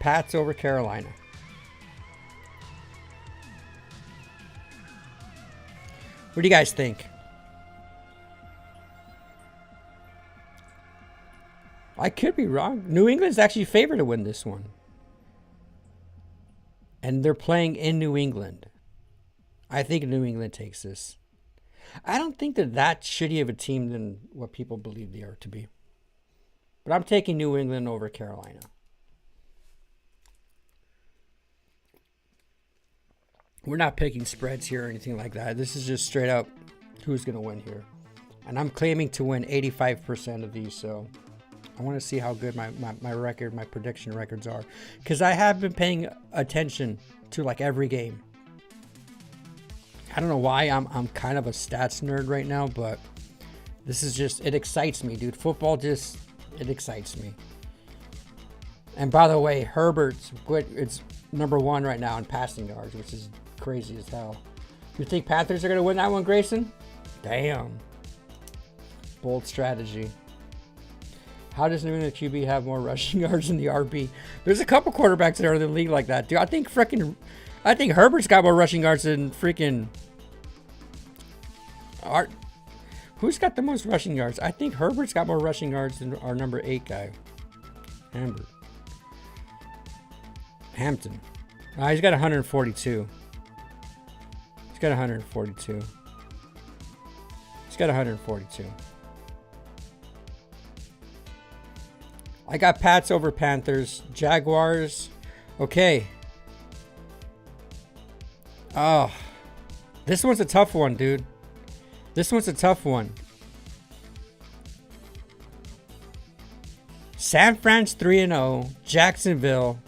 Pats over Carolina. What do you guys think? I could be wrong. New England's actually favored to win this one. And they're playing in New England. I think New England takes this. I don't think they're that shitty of a team than what people believe they are to be. But I'm taking New England over Carolina. We're not picking spreads here or anything like that. This is just straight up who's going to win here. And I'm claiming to win 85% of these, so I want to see how good my prediction records are. Because I have been paying attention to like every game. I don't know why I'm kind of a stats nerd right now, but this is just, it excites me, dude. Football it excites me. And by the way, Herbert's it's #1 right now in passing yards, which is crazy as hell. You think Panthers are going to win that one, Grayson? Damn. Bold strategy. How does New England QB have more rushing yards than the RB? There's a couple quarterbacks that are in the league like that, dude. I think Herbert's got more rushing yards than freaking Art. Who's got the most rushing yards? I think Herbert's got more rushing yards than our #8 guy. Hampton. He's got 142. He's got 142. He's got 142. I got Pats over Panthers. Jaguars. Okay. Oh. This one's a tough one, dude. This one's a tough one. San Fran's 3-0. Jacksonville.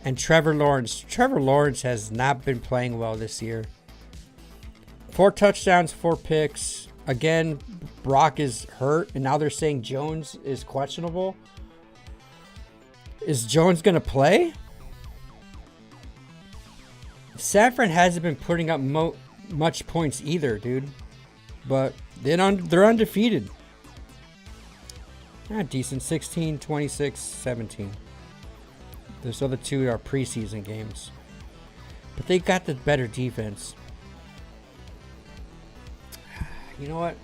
And Trevor Lawrence. Trevor Lawrence has not been playing well this year. 4 touchdowns, 4 picks. Again, Brock is hurt. And now they're saying Jones is questionable. Is Jones going to play? San Fran hasn't been putting up much points either, dude. But they're undefeated. Decent. 16, 26, 17. Those other two are preseason games. But they got the better defense. You know what?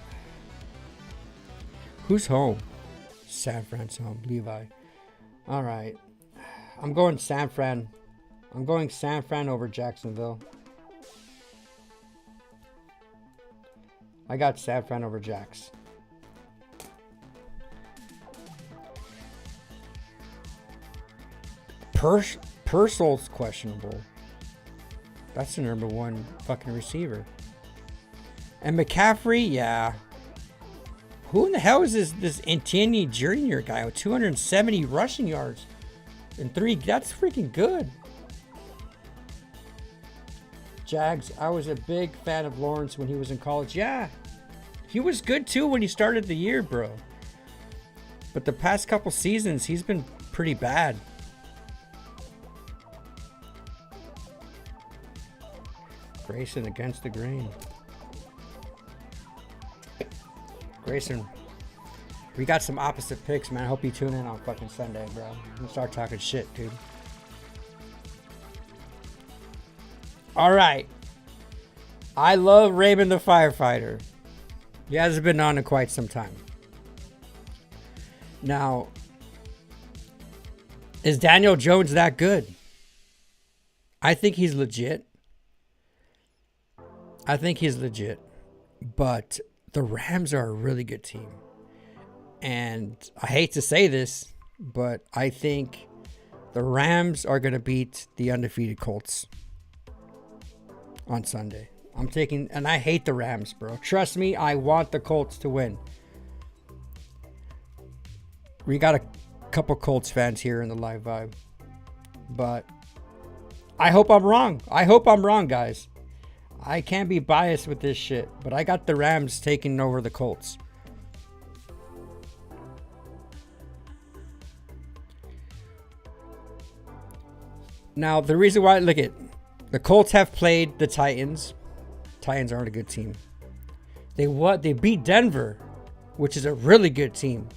Who's home? San Fran's home. Levi. All right. I'm going San Fran. I'm going San Fran over Jacksonville. I got San Fran over Jax. Purcell's questionable. That's the #1 fucking receiver. And McCaffrey, yeah. Who in the hell is this Anthony Jr. guy with 270 rushing yards and 3? That's freaking good. Jags, I was a big fan of Lawrence when he was in college. Yeah, he was good too when he started the year, bro. But the past couple seasons, he's been pretty bad. Grayson against the grain. Grayson, we got some opposite picks, man. I hope you tune in on fucking Sunday, bro. I'm gonna start talking shit, dude. All right. I love Raymond the Firefighter. He hasn't been on in quite some time. Now, is Daniel Jones that good? I think he's legit. But the Rams are a really good team. And I hate to say this, but I think the Rams are going to beat the undefeated Colts on Sunday. And I hate the Rams, bro. Trust me, I want the Colts to win. We got a couple Colts fans here in the live vibe. But I hope I'm wrong. Guys. I can't be biased with this shit, but I got the Rams taking over the Colts. Now, the reason why, look at the Colts have played the Titans. Titans aren't a good team. They beat Denver, which is a really good team.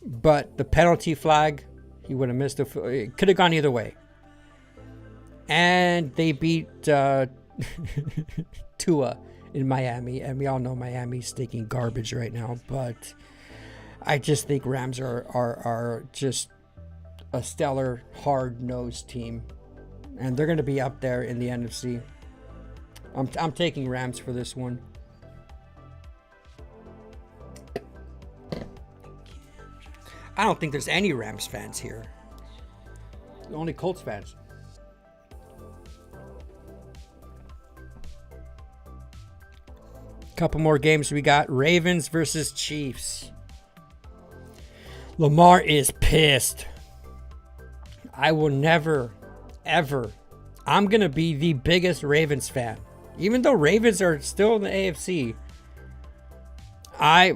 But the penalty flag, he would have missed it could have gone either way. And they beat Tua in Miami, and we all know Miami's stinking garbage right now, but I just think Rams are just a stellar, hard-nosed team, and they're going to be up there in the NFC. I'm taking Rams for this one. I don't think there's any Rams fans here. Only Colts fans. Couple more games we got. Ravens versus Chiefs. Lamar is pissed. I will never, ever. I'm going to be the biggest Ravens fan. Even though Ravens are still in the AFC. I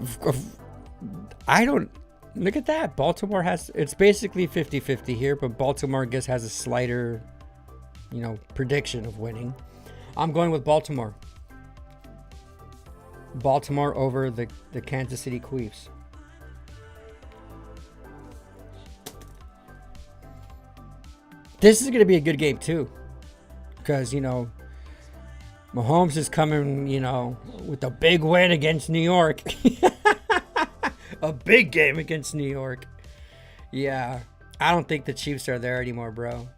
don't. Look at that. Baltimore has, it's basically 50-50 here, but Baltimore, I guess, has a slighter, prediction of winning. I'm going with Baltimore. Baltimore over the Kansas City Chiefs. This is going to be a good game, too. Because, Mahomes is coming, with a big win against New York. A big game against New York. Yeah. I don't think the Chiefs are there anymore, bro.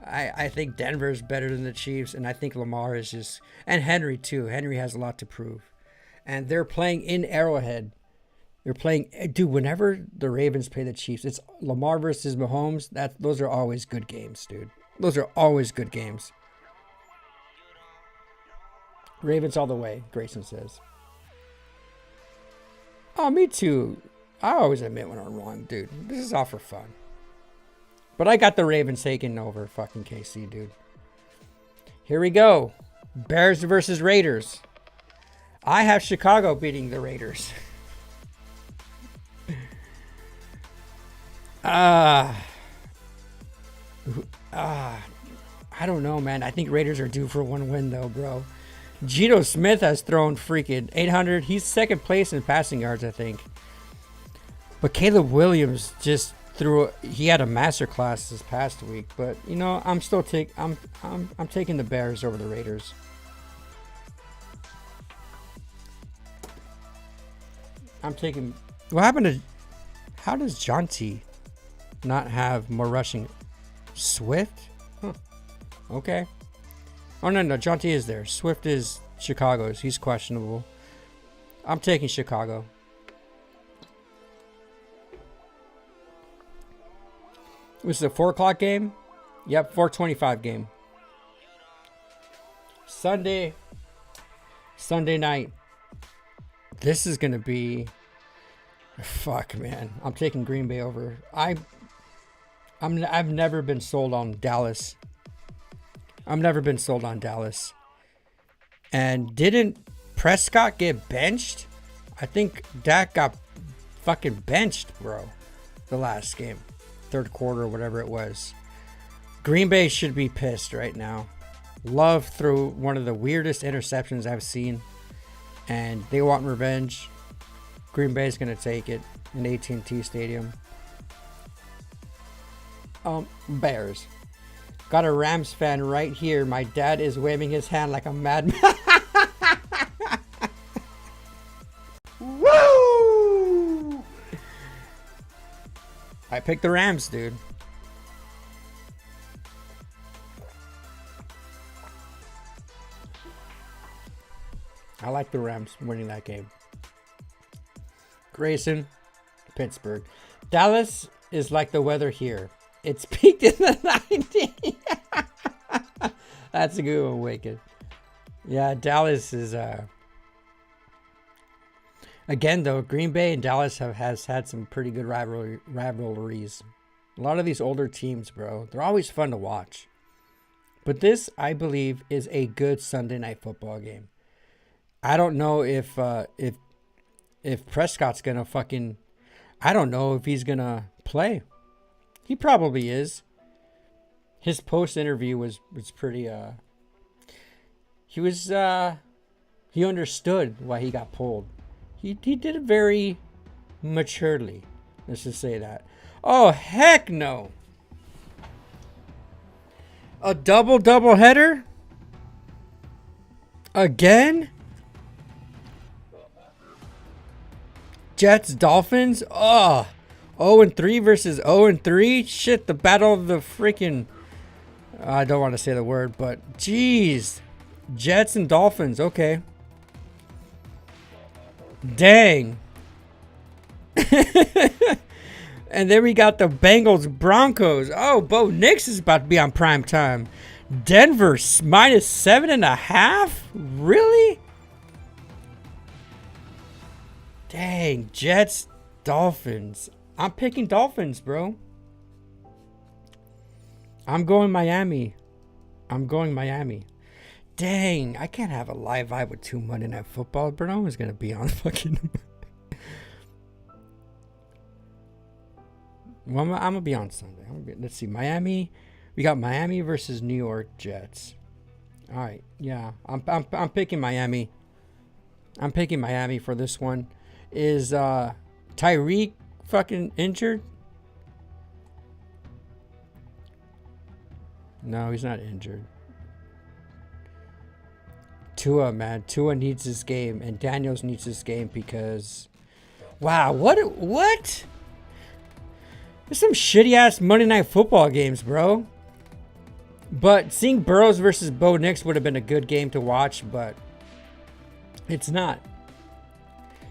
I think Denver's better than the Chiefs, and I think Lamar is just... And Henry, too. Henry has a lot to prove. And they're playing in Arrowhead. They're playing... Dude, whenever the Ravens play the Chiefs, it's Lamar versus Mahomes. Those are always good games, dude. Those are always good games. Ravens all the way, Grayson says. Oh, me too. I always admit when I'm wrong, dude. This is all for fun. But I got the Ravens taking over fucking KC, dude. Here we go. Bears versus Raiders. I have Chicago beating the Raiders. I don't know, man. I think Raiders are due for one win, though, bro. Geno Smith has thrown freaking 800. He's second place in passing yards, I think. But Caleb Williams just he had a masterclass this past week. But I'm still I'm taking the Bears over the Raiders. I'm taking. What happened to? How does Jonty not have more rushing? Swift? Huh. Okay. Oh no, Jonty is there. Swift is Chicago's. He's questionable. I'm taking Chicago. Was it a 4 o'clock game? Yep, 4:25 game. Sunday night. This is gonna be. Fuck, man. I'm taking Green Bay over. I've never been sold on Dallas. And didn't Prescott get benched? I think Dak got fucking benched, bro. The last game. Third quarter or whatever it was. Green Bay should be pissed right now. Love threw one of the weirdest interceptions I've seen. And they want revenge. Green Bay's going to take it in AT&T Stadium. Bears. Got a Rams fan right here. My dad is waving his hand like a madman. Woo! I picked the Rams, dude. I like the Rams winning that game. Grayson, Pittsburgh. Dallas is like the weather here. It's peaked in the 90s. That's a good one, Wicked. Yeah, Dallas is... Again, though, Green Bay and Dallas has had some pretty good rivalries. A lot of these older teams, bro, they're always fun to watch. But this, I believe, is a good Sunday night football game. I don't know if Prescott's gonna fucking... I don't know if he's gonna play. He probably is. His post interview was pretty he understood why he got pulled. He did it very maturely. Let's just say that. Oh heck no. A double header? Again? Jets, Dolphins? Oh, 0-3 versus 0-3? Shit, the battle of the freaking... I don't want to say the word, but... Jeez. Jets and Dolphins, okay. Dang. And then we got the Bengals, Broncos. Oh, Bo Nix is about to be on prime time. Denver, minus 7.5? Really? Dang, Jets, Dolphins. I'm picking Dolphins, bro. I'm going Miami. Dang, I can't have a live vibe with 2 Monday Night Football, but no one's going to be on fucking... Well, I'm gonna be on Sunday. Let's see, Miami. We got Miami versus New York Jets. All right, yeah, I'm picking Miami. I'm picking Miami for this one. Is Tyreek fucking injured? No, he's not injured. Tua, man. Tua needs this game, and Daniels needs this game because... Wow, what? There's some shitty-ass Monday Night Football games, bro. But seeing Burrows versus Bo Nix would have been a good game to watch, but it's not.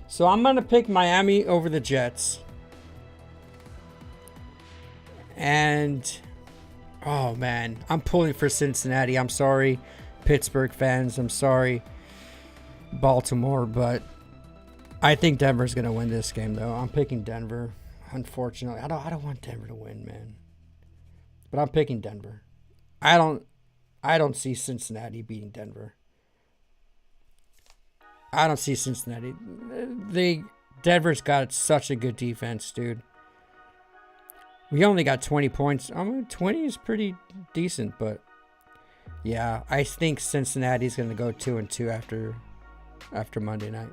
So I'm going to pick Miami over the Jets. And... Oh, man. I'm pulling for Cincinnati. I'm sorry, Pittsburgh fans. I'm sorry, Baltimore. But I think Denver's going to win this game, though. I'm picking Denver. Unfortunately. I don't want Denver to win, man. But I'm picking Denver. I don't see Cincinnati beating Denver. I don't see Cincinnati. Denver's got such a good defense, dude. We only got 20 points. 20 is pretty decent, but yeah, I think Cincinnati's going to go 2-2 after Monday night.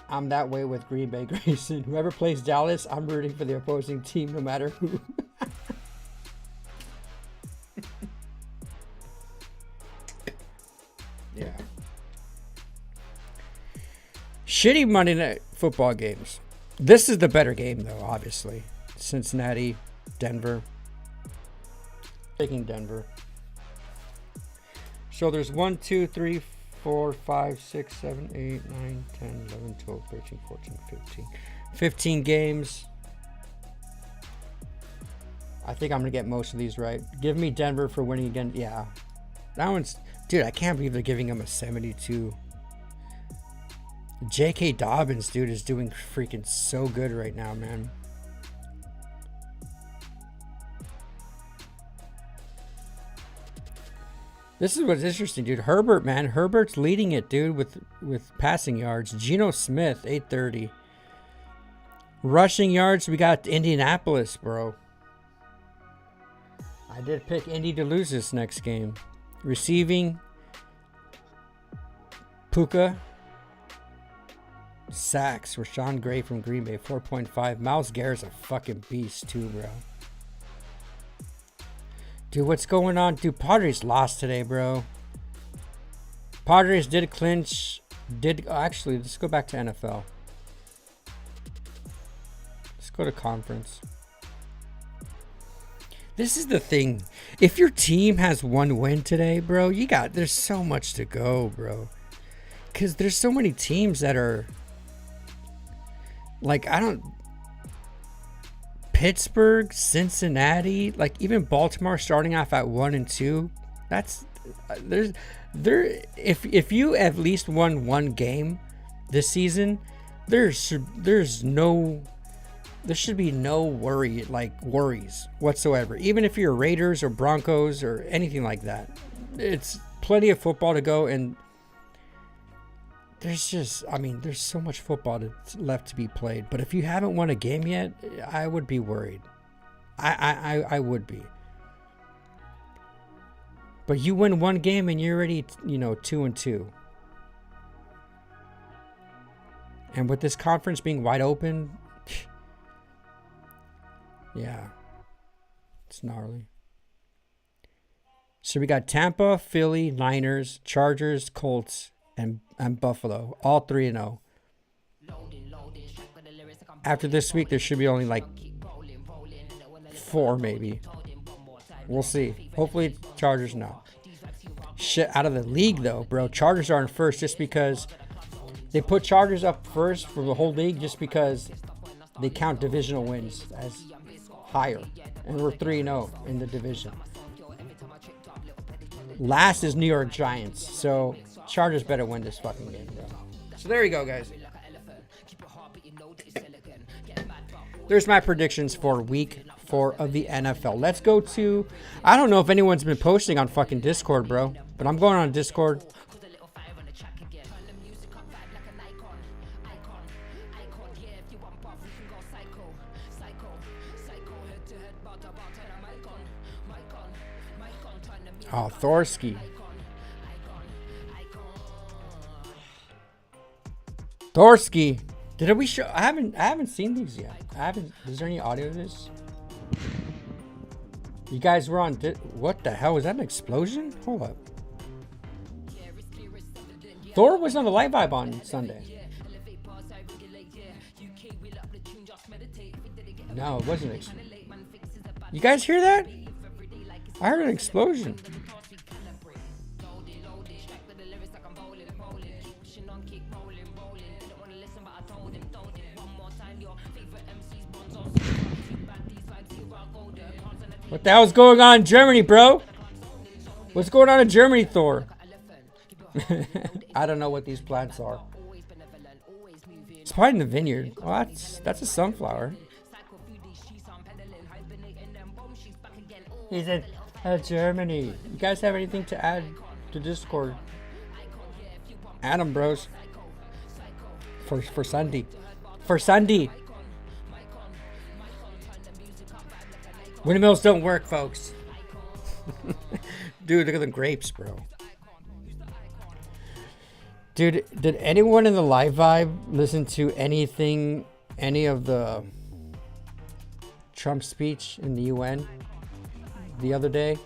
I'm that way with Green Bay, Grayson. Whoever plays Dallas, I'm rooting for the opposing team no matter who. Yeah. Shitty Monday Night Football games. This is the better game, though, obviously. Cincinnati, Denver. Picking Denver. So there's 1, 2, 3, 4, 5, 6, 7, 8, 9, 10, 11, 12, 13, 14, 15. 15 games. I think I'm going to get most of these right. Give me Denver for winning again. Yeah. That one's... Dude, I can't believe they're giving him a 72. J.K. Dobbins, dude, is doing freaking so good right now, man. This is what's interesting, dude. Herbert, man. Herbert's leading it, dude, with passing yards. Geno Smith, 830. Rushing yards, we got Indianapolis, bro. I did pick Indy to lose this next game. Receiving, Puka. Sacks, Rashawn Gray from Green Bay, 4.5. Myles Garrett's a fucking beast, too, bro. Dude, what's going on? Dude, Padres lost today, bro. Padres did clinch. Actually, let's go back to NFL. Let's go to conference. This is the thing. If your team has one win today, bro, there's so much to go, bro. Because there's so many teams that are... Like, Pittsburgh, Cincinnati, like even Baltimore starting off at 1-2. If you at least won one game this season, there should be no worries whatsoever. Even if you're Raiders or Broncos or anything like that, it's plenty of football to go, and there's so much football left to be played. But if you haven't won a game yet, I would be worried. I would be. But you win one game and you're already, 2-2. And with this conference being wide open, yeah, it's gnarly. So we got Tampa, Philly, Niners, Chargers, Colts, and Buffalo, all 3-0. After this week, there should be only like 4, maybe. We'll see. Hopefully, Chargers no. Shit out of the league, though, bro. Chargers are in first just because they put Chargers up first for the whole league just because they count divisional wins as higher. And we're 3-0 in the division. Last is New York Giants, so Chargers better win this fucking game, bro. So there you go, guys. There's my predictions for week 4 of the NFL. Let's go to... I don't know if anyone's been posting on fucking Discord, bro. But I'm going on Discord. Oh, Thorsky. Thorsky. Did we show? I haven't seen these yet. Is there any audio of this? You guys were on. What the hell was that? An explosion? Hold up. Thor was on the Live Vibe on Sunday. No, it wasn't. You guys hear that? I heard an explosion. What the hell's going on in Germany, bro? What's going on in Germany, Thor? I don't know what these plants are. It's probably in the vineyard. Oh, that's a sunflower. He said, Germany. You guys have anything to add to Discord? Add 'em, bros. For Sunday. For Sunday. Windmills don't work, folks. Dude, look at the grapes, bro. Dude, did anyone in the Live Vibe listen to any of the Trump speech in the UN the other day?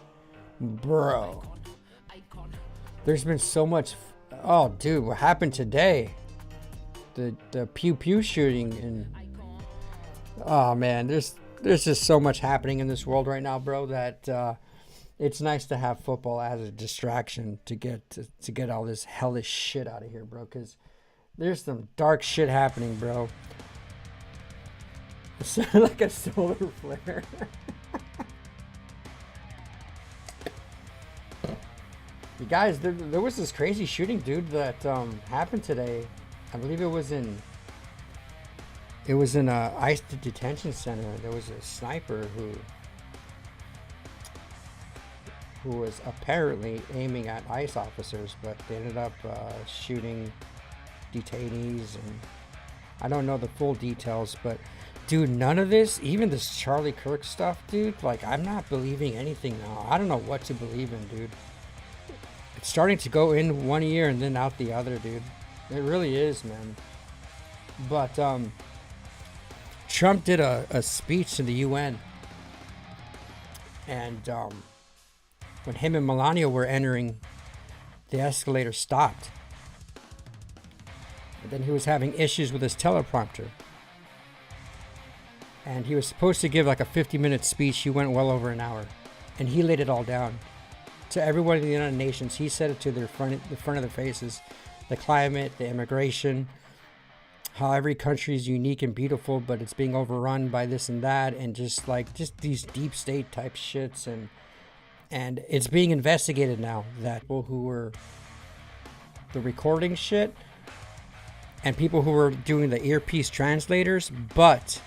Bro. There's been so much. Oh, dude, what happened today? The pew pew shooting and oh man, there's just so much happening in this world right now, bro, that it's nice to have football as a distraction to get all this hellish shit out of here, bro, because there's some dark shit happening, bro. It's like a solar flare. You guys, there was this crazy shooting, dude, that happened today. I believe it was in a ICE detention center. There was a sniper who was apparently aiming at ICE officers, but they ended up shooting detainees, and I don't know the full details, but dude, none of this, even this Charlie Kirk stuff, dude, like, I'm not believing anything now. I don't know what to believe in, dude. It's starting to go in one ear and then out the other, dude. It really is, man. But Trump did a speech to the UN, and when him and Melania were entering, the escalator stopped. And then he was having issues with his teleprompter. And he was supposed to give like a 50-minute speech. He went well over an hour. And he laid it all down. To everyone in the United Nations, he said it to the front of their faces. The climate, the immigration, how every country is unique and beautiful, but it's being overrun by this and that, and just these deep state type shits, and it's being investigated now. That people who were the recording shit and people who were doing the earpiece translators, but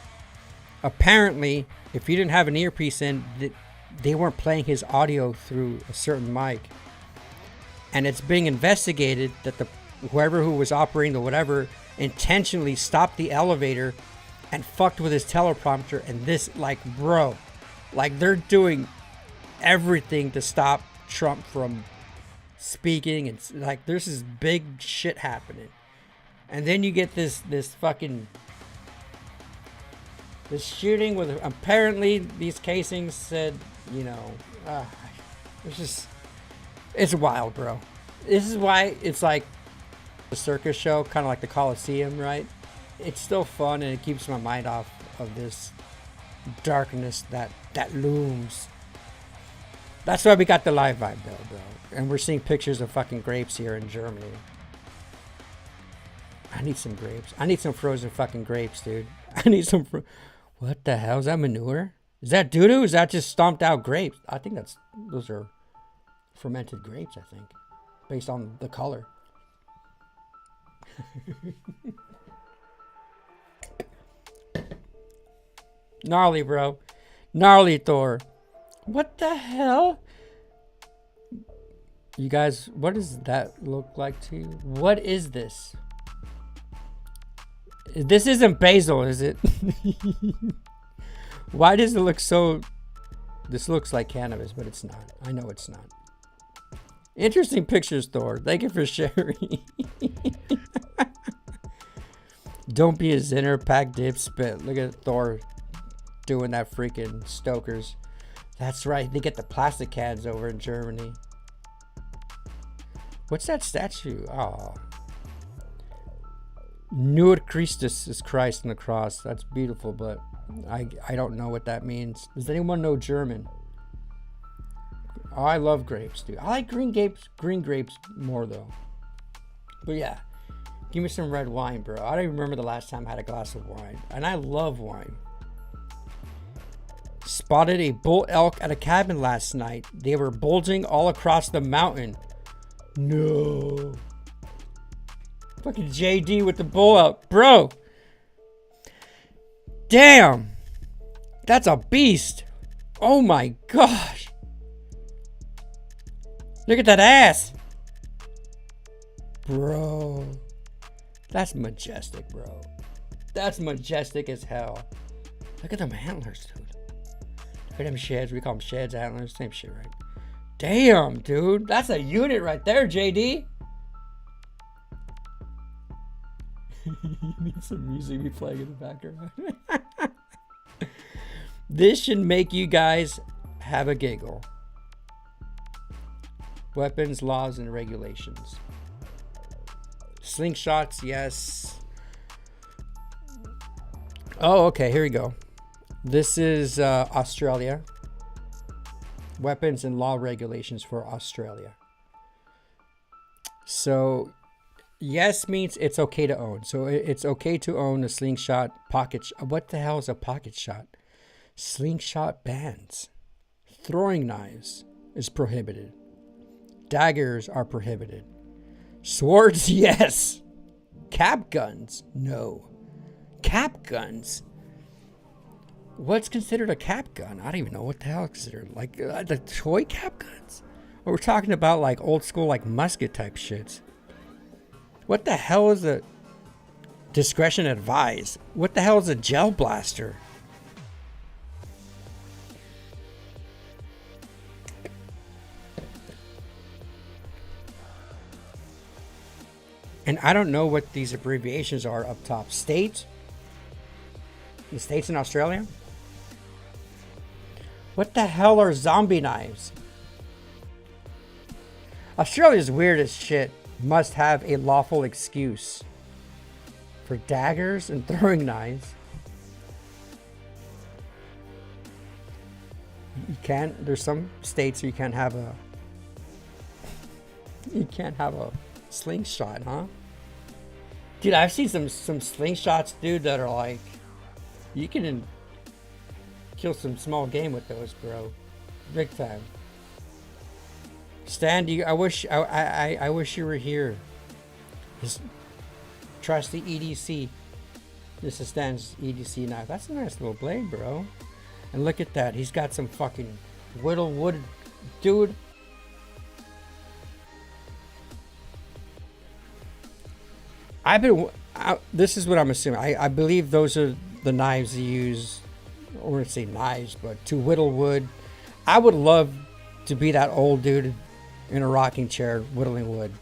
apparently, if you didn't have an earpiece in, they weren't playing his audio through a certain mic, and it's being investigated that whoever who was operating the whatever intentionally stopped the elevator and fucked with his teleprompter. And this, like, bro, like, they're doing everything to stop Trump from speaking, and like, there's this big shit happening. And then you get this shooting with, apparently these casings said, you know, it's wild, bro. This is why it's like a circus show, kind of like the Coliseum, right? It's still fun, and it keeps my mind off of this darkness that looms. That's why we got the Live Vibe, though, bro. And we're seeing pictures of fucking grapes here in Germany. I need some grapes. I need some frozen fucking grapes, dude. I need some. What the hell? Is that manure? Is that doo-doo? Is that just stomped out grapes? I think those are fermented grapes, I think, based on the color. Gnarly, bro. Gnarly, Thor. What the hell? You guys, what does that look like to you? What is this? This isn't basil, is it? Why does it look so This looks like cannabis, but it's not. I know it's not. Interesting pictures, Thor. Thank you for sharing. Don't be a Zinner, pack dip, spit. Look at Thor doing that freaking Stokers. That's right. They get the plastic cans over in Germany. What's that statue? Oh. Nur Christus is Christ on the cross. That's beautiful, but I don't know what that means. Does anyone know German? Oh, I love grapes, dude. I like green grapes more though. But yeah, give me some red wine, bro. I don't even remember the last time I had a glass of wine, and I love wine. Spotted a bull elk at a cabin last night. They were bulging all across the mountain. No. Fucking JD with the bull elk, bro. Damn. That's a beast. Oh my gosh. Look at that ass. Bro. That's majestic, bro. That's majestic as hell. Look at them antlers, dude. Look at them sheds. We call them sheds, antlers. Same shit, right? Damn, dude. That's a unit right there, JD. You need some music be playing in the background. This should make you guys have a giggle. Weapons, laws, and regulations. Slingshots, yes. Oh, okay, here we go. This is Australia. Weapons and law regulations for Australia. So, yes means it's okay to own. So, it's okay to own a slingshot pocket. What the hell is a pocket shot? Slingshot bands. Throwing knives is prohibited. Daggers are prohibited. Swords, yes. Cap guns, no. Cap guns? What's considered a cap gun? I don't even know what the hell is considered. Like the toy cap guns? Or we're talking about like old school like musket type shits. What the hell is a discretion advised? What the hell is a gel blaster? And I don't know what these abbreviations are up top. State? The states in Australia? What the hell are zombie knives? Australia's weird as shit. Must have a lawful excuse for daggers and throwing knives. You can't. There's some states where you can't have a. You can't have a slingshot, huh? Dude, I've seen some slingshots, dude, that are like, you can kill some small game with those, bro. Big time. Stan, I wish you were here. His trusty EDC. This is Stan's EDC knife. That's a nice little blade, bro. And look at that. He's got some fucking whittle wood, dude. This is what I'm assuming. I believe those are the knives you use, I wouldn't say knives, but to whittle wood. I would love to be that old dude in a rocking chair whittling wood.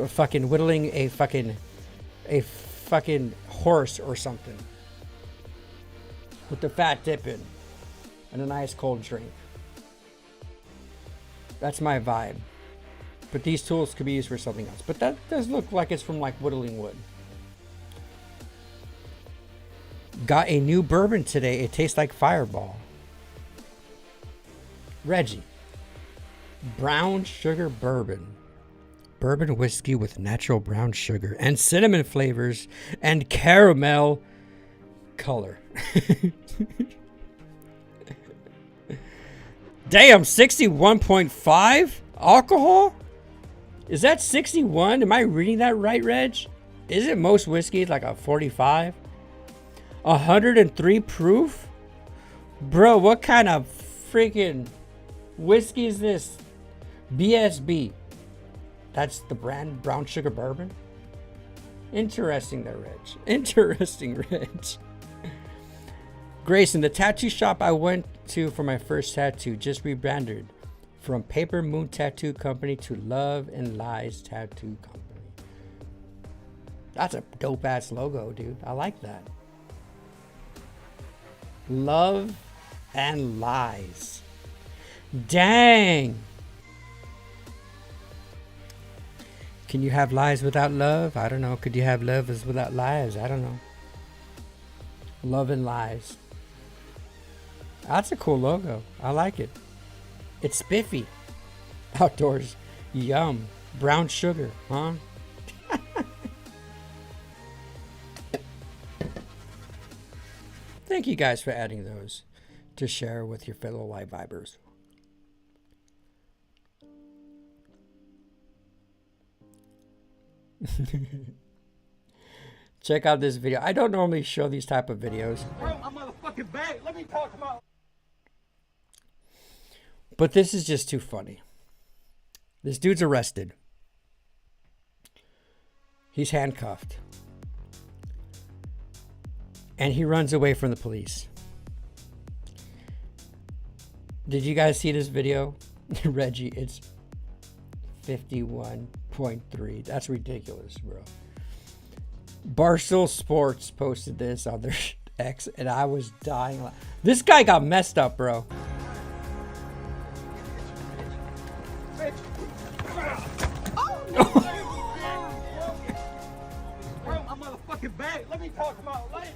Fucking whittling a fucking horse or something. With the fat dip in. And a nice cold drink. That's my vibe. But these tools could be used for something else. But that does look like it's from like whittling wood. Got a new bourbon today. It tastes like Fireball. Reggie. Brown sugar bourbon. Bourbon whiskey with natural brown sugar and cinnamon flavors and caramel color. Damn, 61.5 alcohol? Is that 61? Am I reading that right, Reg? Isn't most whiskey like a 45? 103 proof? Bro, what kind of freaking whiskey is this? BSB. That's the brand, brown sugar bourbon? Interesting there, Reg. Interesting, Reg. Grayson, the tattoo shop I went to for my first tattoo just rebranded from Paper Moon Tattoo Company to Love and Lies Tattoo Company. That's a dope ass logo, dude. I like that. Love and Lies. Dang. Can you have lies without love? I don't know. Could you have love without lies? I don't know. Love and Lies. That's a cool logo. I like it. It's spiffy. Outdoors. Yum. Brown sugar, huh? Thank you guys for adding those to share with your fellow live vibers. Check out this video. I don't normally show these type of videos. Bro, I'm motherfucking back. Let me talk to my... But this is just too funny. This dude's arrested. He's handcuffed. And he runs away from the police. Did you guys see this video? Reggie, it's 51.3. That's ridiculous, bro. Barstool Sports posted this on their X, and I was dying. This guy got messed up, bro. Bro, I'm motherfucking back. Let me talk to my lady.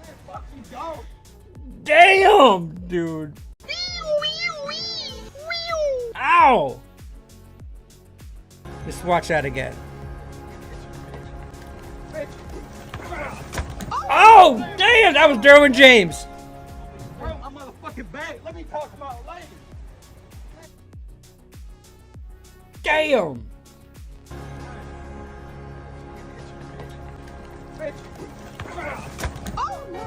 Man, fuck you, dog. Damn, dude. Ow! Let's watch that again. Oh, damn! That was Derwin James. Bro, I'm motherfucking back. Let me talk to my lady. Damn!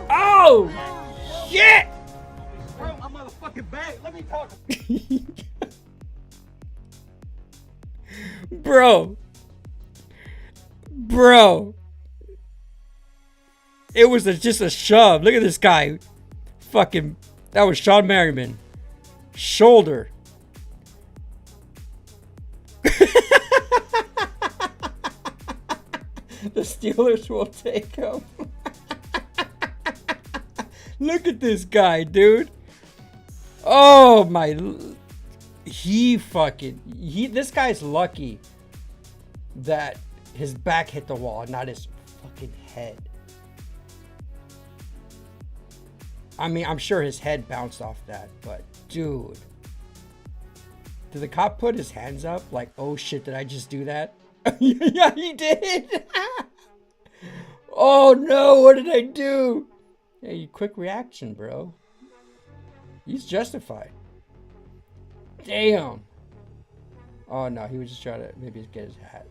Oh, shit! Bro, I'm motherfucking back. Let me talk to... Bro. It was just a shove. Look at this guy. Fucking, that was Sean Merriman. Shoulder. The Steelers will take him. Look at this guy, dude. Oh my. This guy's lucky that his back hit the wall, not his fucking head. I mean, I'm sure his head bounced off that, but dude. Did the cop put his hands up? Like, oh shit, did I just do that? Yeah, he did. Oh no, what did I do? Hey, quick reaction, bro. He's justified. Damn. Oh no, he was just trying to maybe get his hat.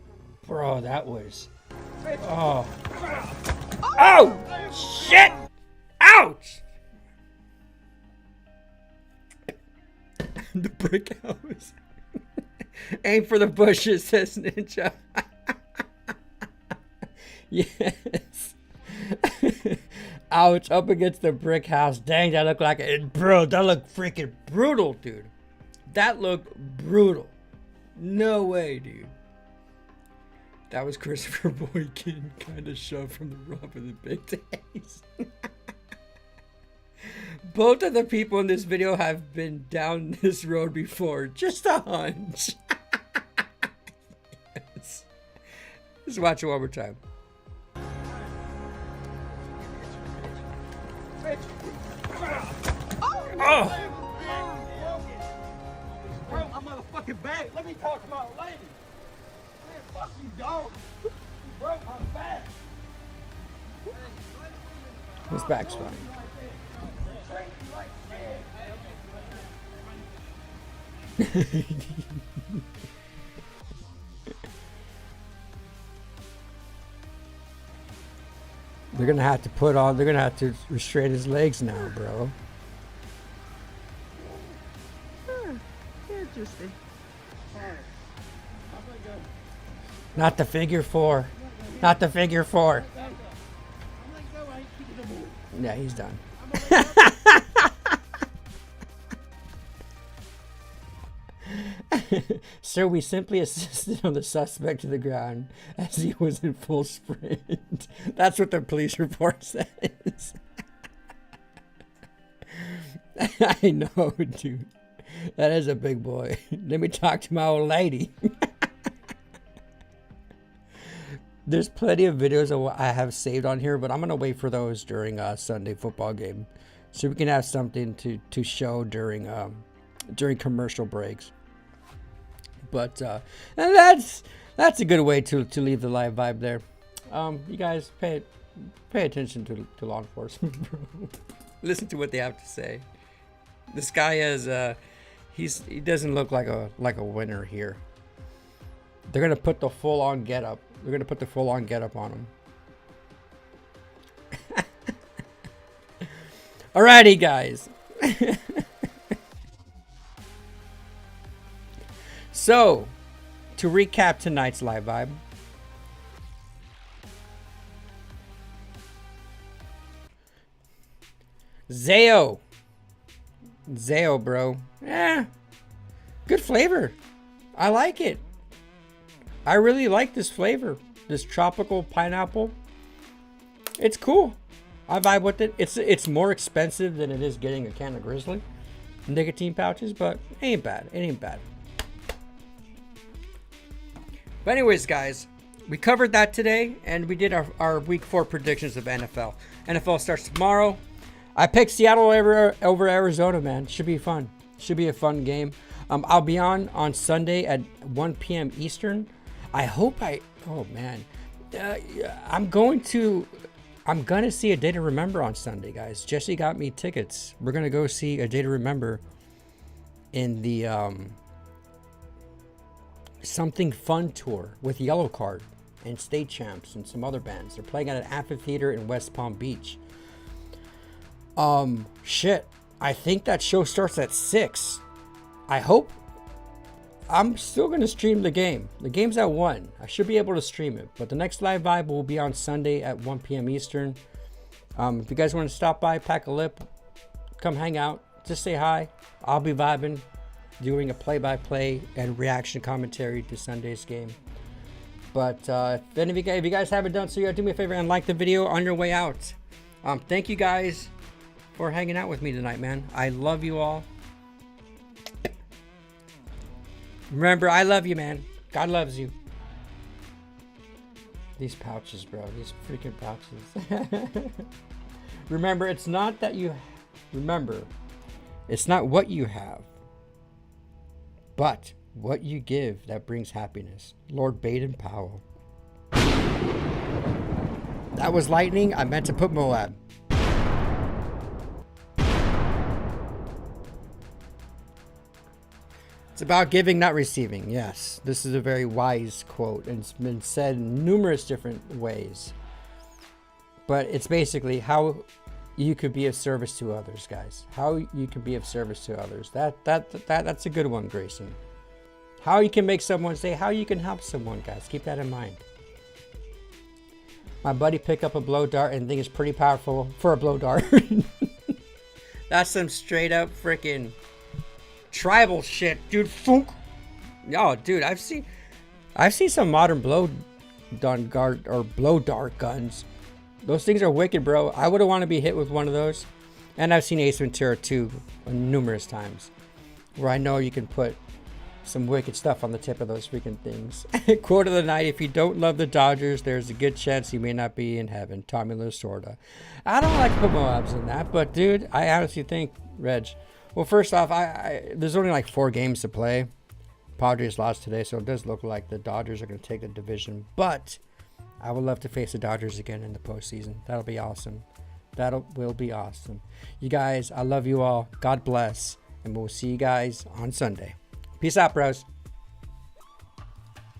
Bro, that was... Oh. Oh! Shit! Ouch! The brick house. Aim for the bushes, says Ninja. Yes. Ouch, up against the brick house. Dang, that looked like it. Bro, that looked freaking brutal, dude. That looked brutal. No way, dude. That was Christopher Boykin kind of shoved from the rump of the big days. Both of the people in this video have been down this road before. Just a hunch. Yes. Let's watch it one more time. Oh! Bro, I'm motherfucking back. Let me talk to my lady. Man, fuck you, dog. You broke my back. His back's fine. They're gonna have to restrain his legs now, bro. Interesting. Not the figure four. Not the figure four. Yeah, he's done. Sir, we simply assisted on the suspect to the ground as he was in full sprint. That's what the police report says. I know, dude. That is a big boy. Let me talk to my old lady. There's plenty of videos of what I have saved on here, but I'm going to wait for those during a Sunday football game. So we can have something to show during commercial breaks. But and that's a good way to leave the live vibe there. You guys pay attention to law enforcement, bro. Listen to what they have to say. This guy is he doesn't look like a winner here. They're gonna put the full on get up. They're gonna put the full on get up on him. Alrighty, guys. So, to recap tonight's live vibe. ZEO, bro. Yeah, good flavor. I like it. I really like this flavor. This tropical pineapple. It's cool. I vibe with it. It's more expensive than it is getting a can of Grizzly nicotine pouches, but it ain't bad. It ain't bad. But anyways, guys, we covered that today, and we did our week 4 predictions of NFL. NFL starts tomorrow. I picked Seattle over Arizona, man. Should be fun. Should be a fun game. I'll be on Sunday at 1 p.m. Eastern. I hope oh man, I'm gonna see A Day to Remember on Sunday, guys. Jesse got me tickets. We're gonna go see A Day to Remember in the Something Fun tour with Yellow Card and State Champs and some other bands. They're playing at an amphitheater in West Palm Beach. Shit. I think that show starts at 6. I hope. I'm still going to stream the game. The game's at 1. I should be able to stream it. But the next live vibe will be on Sunday at 1 p.m. Eastern. If you guys want to stop by, pack a lip, come hang out, just say hi. I'll be vibing, doing a play-by-play and reaction commentary to Sunday's game. But if you guys haven't done so yet, do me a favor and like the video on your way out. Thank you guys for hanging out with me tonight, man. I love you all. Remember, I love you, man. God loves you. These pouches, bro. These freaking pouches. Remember, it's not what you have, but what you give that brings happiness. Lord Baden Powell. That was lightning. I meant to put Moab. It's about giving, not receiving. Yes, this is a very wise quote, and it's been said in numerous different ways. But it's basically how you could be of service to others, guys. How you can be of service to others. That's a good one, Grayson. How you can make someone say, how you can help someone, guys. Keep that in mind. My buddy picked up a blow dart and think it's pretty powerful for a blow dart. That's some straight up freaking tribal shit, dude. Funk. Oh, dude, I've seen some modern blow dart guns. Those things are wicked, bro. I wouldn't want to be hit with one of those. And I've seen Ace Ventura 2 numerous times, where I know you can put some wicked stuff on the tip of those freaking things. Quote of the night: if you don't love the Dodgers, there's a good chance you may not be in heaven. Tommy Lasorda. I don't like to put Moabs in that, but dude, I honestly think, Reg, well, first off, there's only like 4 games to play. Padres lost today, so it does look like the Dodgers are going to take the division. But I would love to face the Dodgers again in the postseason. That'll be awesome. Will be awesome. You guys, I love you all. God bless. And we'll see you guys on Sunday. Peace out, bros.